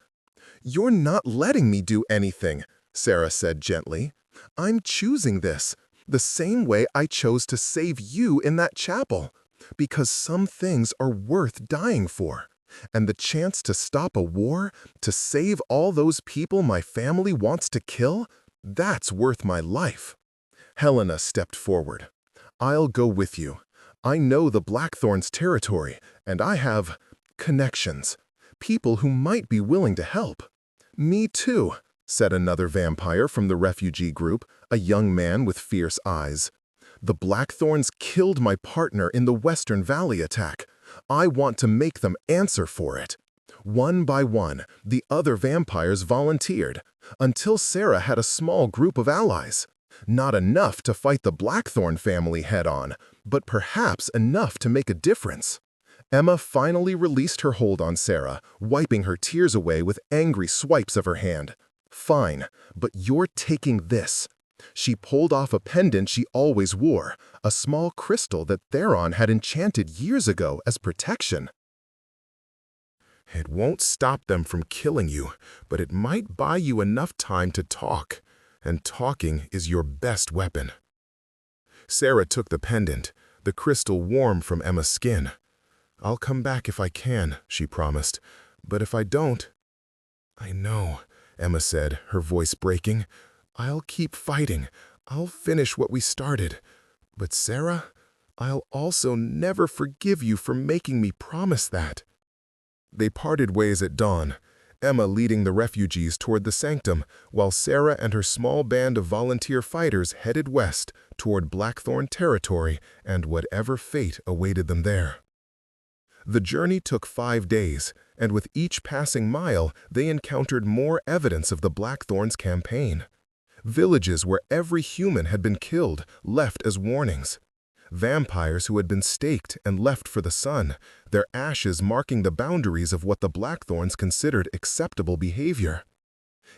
"You're not letting me do anything," Sarah said gently. "I'm choosing this, the same way I chose to save you in that chapel, because some things are worth dying for. And the chance to stop a war, to save all those people my family wants to kill, that's worth my life." Helena stepped forward. "I'll go with you. I know the Blackthorn's territory, and I have connections, people who might be willing to help." "Me too," said another vampire from the refugee group, a young man with fierce eyes. "The Blackthorns killed my partner in the Western Valley attack. I want to make them answer for it." One by one, the other vampires volunteered, until Sarah had a small group of allies. Not enough to fight the Blackthorn family head-on, but perhaps enough to make a difference. Emma finally released her hold on Sarah, wiping her tears away with angry swipes of her hand. "Fine, but you're taking this." She pulled off a pendant she always wore, a small crystal that Theron had enchanted years ago as protection. "It won't stop them from killing you, but it might buy you enough time to talk, and talking is your best weapon." Sarah took the pendant, the crystal warm from Emma's skin. "I'll come back if I can," she promised, "but if I don't—" "I know," Emma said, her voice breaking. "I'll keep fighting. I'll finish what we started. But Sarah, I'll also never forgive you for making me promise that." They parted ways at dawn, Emma leading the refugees toward the sanctum, while Sarah and her small band of volunteer fighters headed west toward Blackthorn territory and whatever fate awaited them there. The journey took 5 days, and with each passing mile, they encountered more evidence of the Blackthorn's campaign. Villages where every human had been killed, left as warnings. Vampires who had been staked and left for the sun, their ashes marking the boundaries of what the Blackthorns considered acceptable behavior.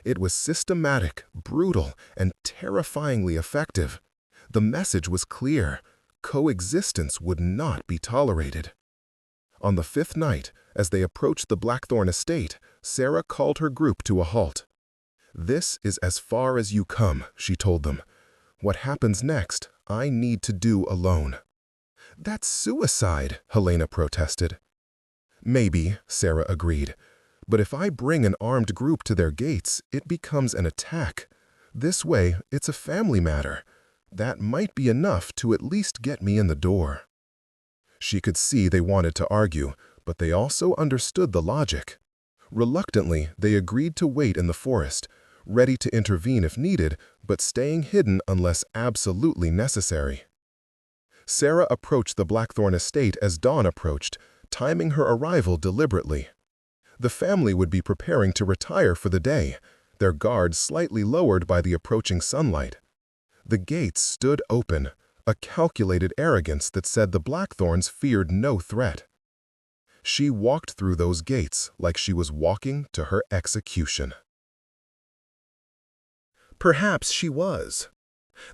It was systematic, brutal, and terrifyingly effective. The message was clear: coexistence would not be tolerated. On the 5th night, as they approached the Blackthorn estate, Sarah called her group to a halt. "This is as far as you come," she told them. "What happens next, I need to do alone." "That's suicide," Helena protested. "Maybe," Sarah agreed. "But if I bring an armed group to their gates, it becomes an attack. This way, it's a family matter. That might be enough to at least get me in the door." She could see they wanted to argue, but they also understood the logic. Reluctantly, they agreed to wait in the forest, ready to intervene if needed, but staying hidden unless absolutely necessary. Sarah approached the Blackthorn estate as dawn approached, timing her arrival deliberately. The family would be preparing to retire for the day, their guards slightly lowered by the approaching sunlight. The gates stood open, a calculated arrogance that said the Blackthorns feared no threat. She walked through those gates like she was walking to her execution. Perhaps she was.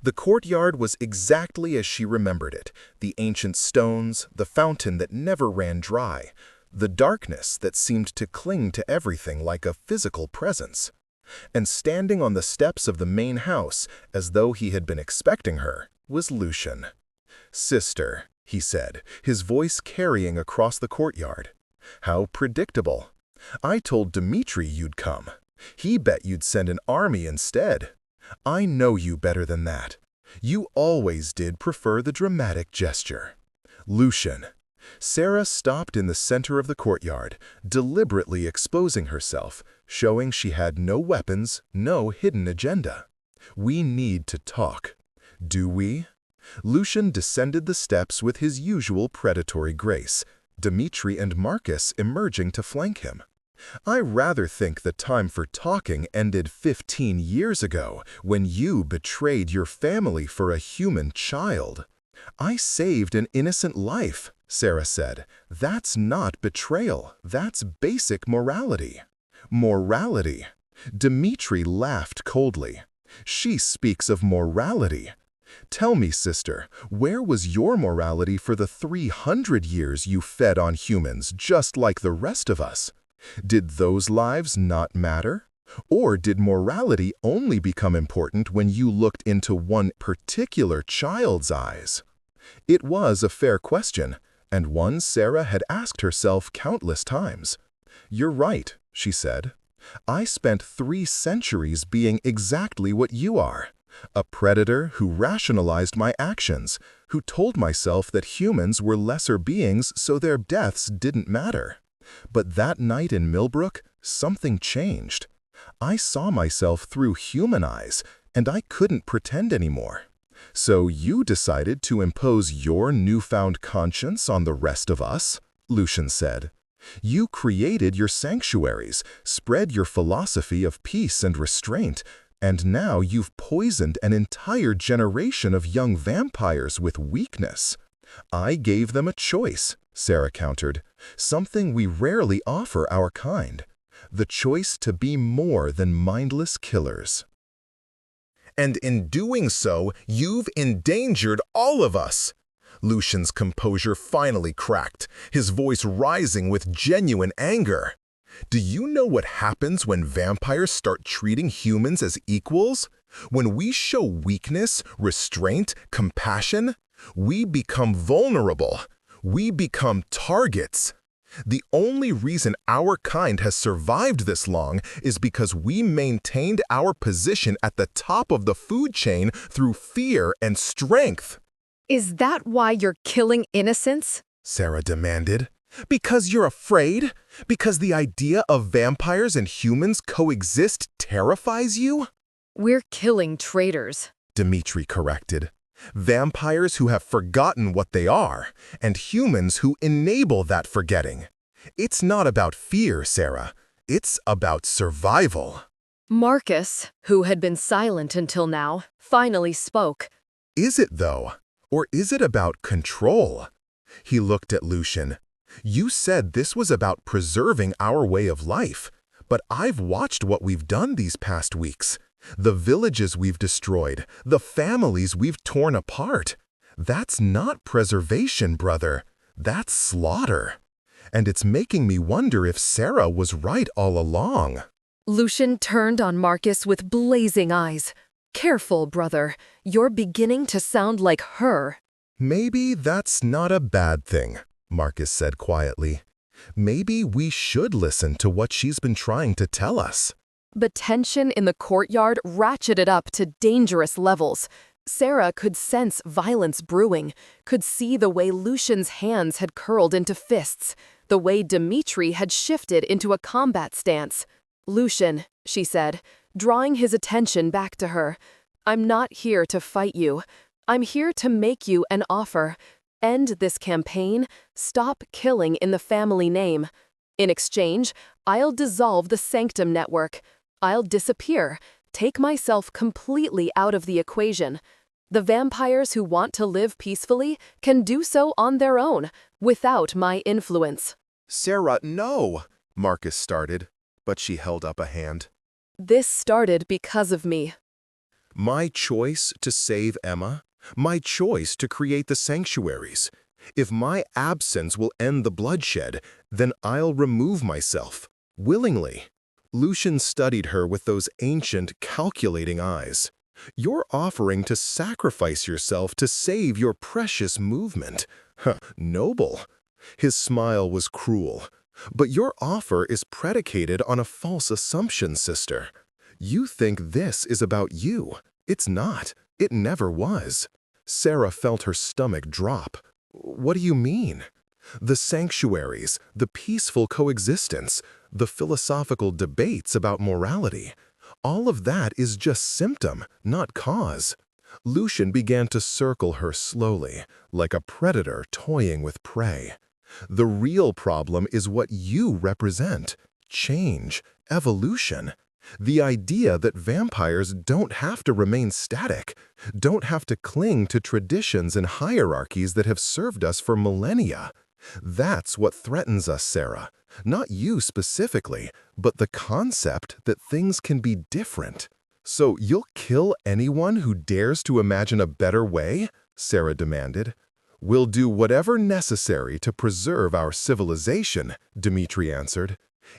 The courtyard was exactly as she remembered it, the ancient stones, the fountain that never ran dry, the darkness that seemed to cling to everything like a physical presence. And standing on the steps of the main house, as though he had been expecting her, was Lucian. "Sister," he said, his voice carrying across the courtyard. "How predictable. I told Dimitri you'd come. He bet you'd send an army instead. I know you better than that. You always did prefer the dramatic gesture." "Lucian." Sarah stopped in the center of the courtyard, deliberately exposing herself, showing she had no weapons, no hidden agenda. "We need to talk." "Do we?" Lucian descended the steps with his usual predatory grace, Dimitri and Marcus emerging to flank him. "I rather think the time for talking ended 15 years ago, when you betrayed your family for a human child." "I saved an innocent life," Sarah said. "That's not betrayal, that's basic morality." "Morality?" Dimitri laughed coldly. "She speaks of morality. Tell me, sister, where was your morality for the 300 years you fed on humans just like the rest of us? Did those lives not matter? Or did morality only become important when you looked into one particular child's eyes?" It was a fair question, and one Sarah had asked herself countless times. "You're right," she said. "I spent 3 centuries being exactly what you are. A predator who rationalized my actions, who told myself that humans were lesser beings so their deaths didn't matter. But that night in Millbrook, something changed. I saw myself through human eyes, and I couldn't pretend anymore. So you decided to impose your newfound conscience on the rest of us?" Lucian said. You created your sanctuaries, spread your philosophy of peace and restraint, and now you've poisoned an entire generation of young vampires with weakness. I gave them a choice, Sarah countered, something we rarely offer our kind. The choice to be more than mindless killers. And in doing so, you've endangered all of us. Lucian's composure finally cracked, his voice rising with genuine anger. Do you know what happens when vampires start treating humans as equals? When we show weakness, restraint, compassion, we become vulnerable. We become targets. The only reason our kind has survived this long is because we maintained our position at the top of the food chain through fear and strength. Is that why you're killing innocents? Sarah demanded. Because you're afraid? Because the idea of vampires and humans coexist terrifies you? We're killing traitors, Dimitri corrected. Vampires who have forgotten what they are, and humans who enable that forgetting. It's not about fear, Sarah. It's about survival. Marcus, who had been silent until now, finally spoke. Is it, though? Or is it about control? He looked at Lucian. You said this was about preserving our way of life, but I've watched what we've done these past weeks. The villages we've destroyed, the families we've torn apart. That's not preservation, brother. That's slaughter. And it's making me wonder if Sarah was right all along. Lucian turned on Marcus with blazing eyes. Careful, brother. You're beginning to sound like her. Maybe that's not a bad thing, Marcus said quietly. Maybe we should listen to what she's been trying to tell us. But tension in the courtyard ratcheted up to dangerous levels. Sarah could sense violence brewing, could see the way Lucian's hands had curled into fists, the way Dimitri had shifted into a combat stance. Lucian, she said, drawing his attention back to her, I'm not here to fight you. I'm here to make you an offer. End this campaign, stop killing in the family name. In exchange, I'll dissolve the Sanctum Network. I'll disappear, take myself completely out of the equation. The vampires who want to live peacefully can do so on their own, without my influence. Sarah, no, Marcus started, but she held up a hand. This started because of me. My choice to save Emma, my choice to create the sanctuaries. If my absence will end the bloodshed, then I'll remove myself, willingly. Lucian studied her with those ancient, calculating eyes. You're offering to sacrifice yourself to save your precious movement. Noble. His smile was cruel. But your offer is predicated on a false assumption, sister. You think this is about you. It's not. It never was. Sarah felt her stomach drop. What do you mean? The sanctuaries, the peaceful coexistence, the philosophical debates about morality. All of that is just symptom, not cause. Lucian began to circle her slowly, like a predator toying with prey. The real problem is what you represent. Change, evolution. The idea that vampires don't have to remain static, don't have to cling to traditions and hierarchies that have served us for millennia. That's what threatens us, Sarah. Not you specifically, but the concept that things can be different. So you'll kill anyone who dares to imagine a better way? Sarah demanded. We'll do whatever necessary to preserve our civilization, Dimitri answered.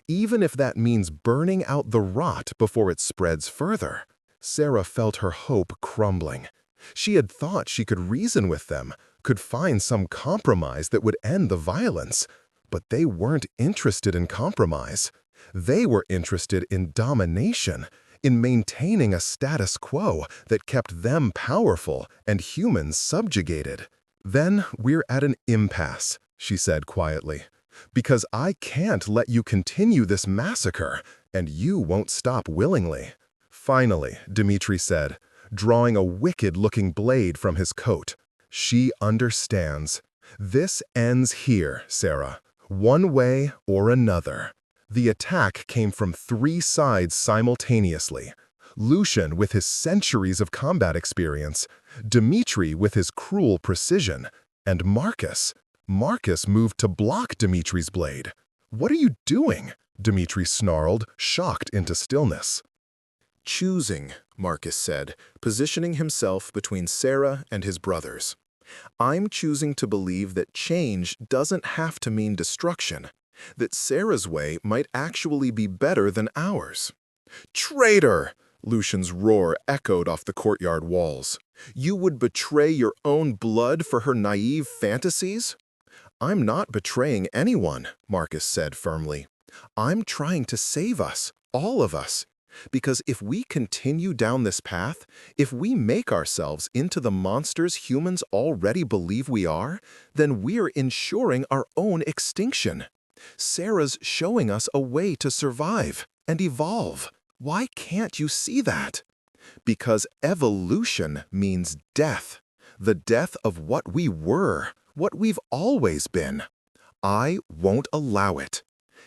Even if that means burning out the rot before it spreads further. Sarah felt her hope crumbling. She had thought she could reason with them, could find some compromise that would end the violence. But they weren't interested in compromise. They were interested in domination, in maintaining a status quo that kept them powerful and humans subjugated. Then we're at an impasse, she said quietly. Because I can't let you continue this massacre, and you won't stop willingly. Finally, Dimitri said, drawing a wicked-looking blade from his coat. She understands. This ends here, Sarah. One way or another. The attack came from three sides simultaneously. Lucian with his centuries of combat experience, Dmitri with his cruel precision, and Marcus. Marcus moved to block Dmitri's blade. "What are you doing?" Dmitri snarled, shocked into stillness. "Choosing," Marcus said, positioning himself between Sarah and his brothers. "I'm choosing to believe that change doesn't have to mean destruction, that Sarah's way might actually be better than ours." "Traitor!" Lucian's roar echoed off the courtyard walls. "You would betray your own blood for her naive fantasies?" "I'm not betraying anyone," Marcus said firmly. "I'm trying to save us, all of us. Because if we continue down this path, if we make ourselves into the monsters humans already believe we are, then we're ensuring our own extinction. Sarah's showing us a way to survive and evolve. Why can't you see that?" "Because evolution means death. The death of what we were, what we've always been. I won't allow it."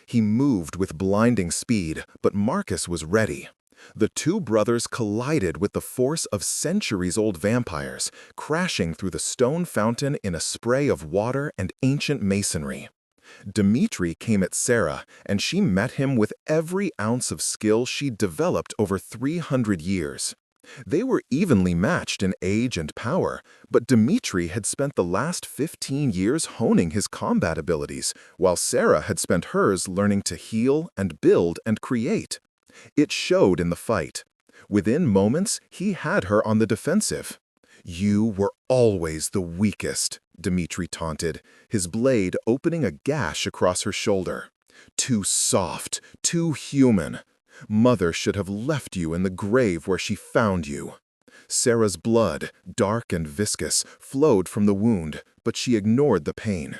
He moved with blinding speed, but Marcus was ready. The two brothers collided with the force of centuries-old vampires, crashing through the stone fountain in a spray of water and ancient masonry. Dmitri came at Sarah, and she met him with every ounce of skill she'd developed over 300 years. They were evenly matched in age and power, but Dmitri had spent the last 15 years honing his combat abilities, while Sarah had spent hers learning to heal and build and create. It showed in the fight. Within moments, he had her on the defensive. "You were always the weakest," Dmitri taunted, his blade opening a gash across her shoulder. "Too soft, too human. Mother should have left you in the grave where she found you." Sarah's blood, dark and viscous, flowed from the wound, but she ignored the pain.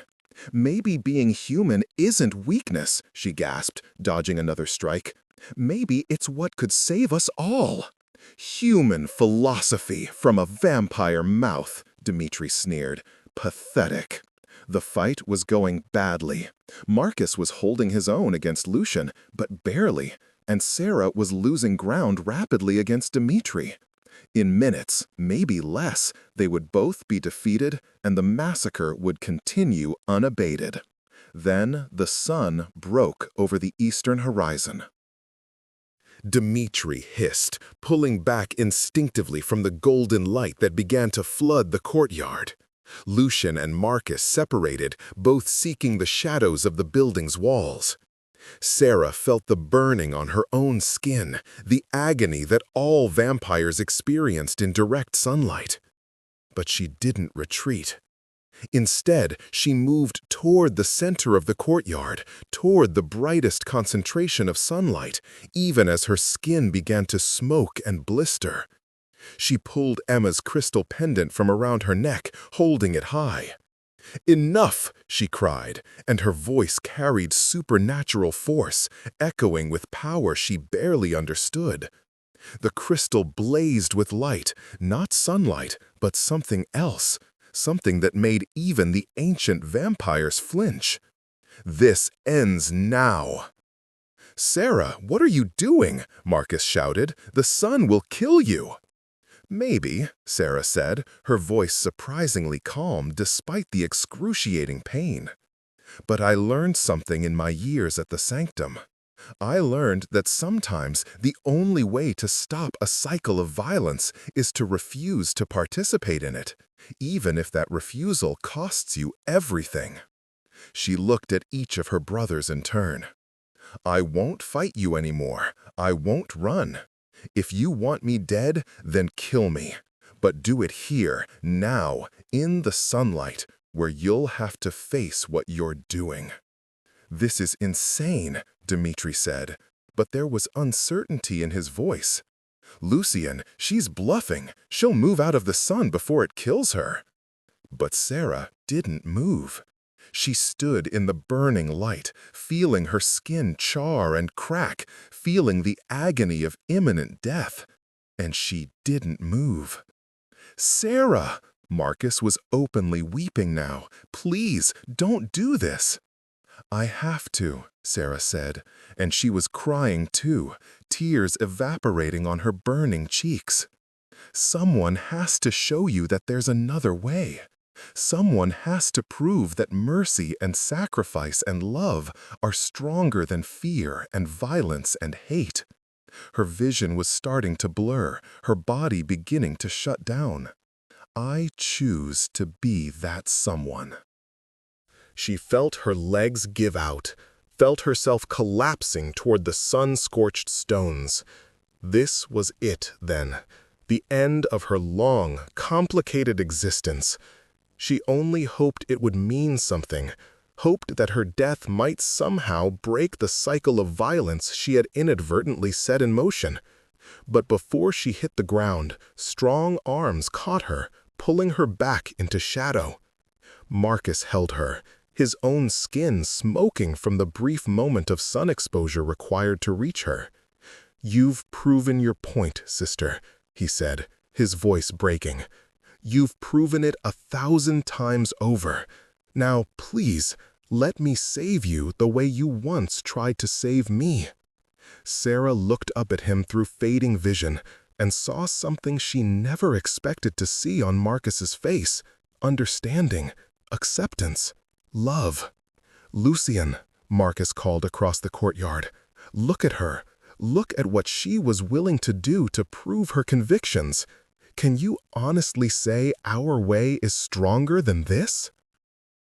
"Maybe being human isn't weakness," she gasped, dodging another strike. "Maybe it's what could save us all." "Human philosophy from a vampire mouth," Dmitri sneered. "Pathetic." The fight was going badly. Marcus was holding his own against Lucian, but barely, and Sarah was losing ground rapidly against Dmitri. In minutes, maybe less, they would both be defeated and the massacre would continue unabated. Then the sun broke over the eastern horizon. Dmitri hissed, pulling back instinctively from the golden light that began to flood the courtyard. Lucian and Marcus separated, both seeking the shadows of the building's walls. Sarah felt the burning on her own skin, the agony that all vampires experienced in direct sunlight. But she didn't retreat. Instead, she moved toward the center of the courtyard, toward the brightest concentration of sunlight, even as her skin began to smoke and blister. She pulled Emma's crystal pendant from around her neck, holding it high. "Enough!" she cried, and her voice carried supernatural force, echoing with power she barely understood. The crystal blazed with light, not sunlight, but something else, something that made even the ancient vampires flinch. "This ends now." "Sarah, what are you doing?" Marcus shouted. "The sun will kill you." "Maybe," Sarah said, her voice surprisingly calm despite the excruciating pain. "But I learned something in my years at the Sanctum. I learned that sometimes the only way to stop a cycle of violence is to refuse to participate in it, even if that refusal costs you everything." She looked at each of her brothers in turn. "I won't fight you anymore. I won't run. If you want me dead, then kill me. But do it here, now, in the sunlight, where you'll have to face what you're doing." "This is insane," Dmitri said, but there was uncertainty in his voice. "Lucian, she's bluffing. She'll move out of the sun before it kills her." But Sarah didn't move. She stood in the burning light, feeling her skin char and crack, feeling the agony of imminent death. And she didn't move. "Sarah!" Marcus was openly weeping now. "Please, don't do this." I have to, Sarah said, and she was crying too, tears evaporating on her burning cheeks. Someone has to show you that there's another way. Someone has to prove that mercy and sacrifice and love are stronger than fear and violence and hate. Her vision was starting to blur, her body beginning to shut down. I choose to be that someone. She felt her legs give out, felt herself collapsing toward the sun-scorched stones. This was it, then, the end of her long, complicated existence. She only hoped it would mean something, hoped that her death might somehow break the cycle of violence she had inadvertently set in motion. But before she hit the ground, strong arms caught her, pulling her back into shadow. Marcus held her, his own skin smoking from the brief moment of sun exposure required to reach her. "You've proven your point, sister," he said, his voice breaking. "You've proven it 1,000 times over. Now, please, let me save you the way you once tried to save me." Sarah looked up at him through fading vision and saw something she never expected to see on Marcus's face: understanding, acceptance, love. "Lucian," Marcus called across the courtyard, "look at her. Look at what she was willing to do to prove her convictions. Can you honestly say our way is stronger than this?"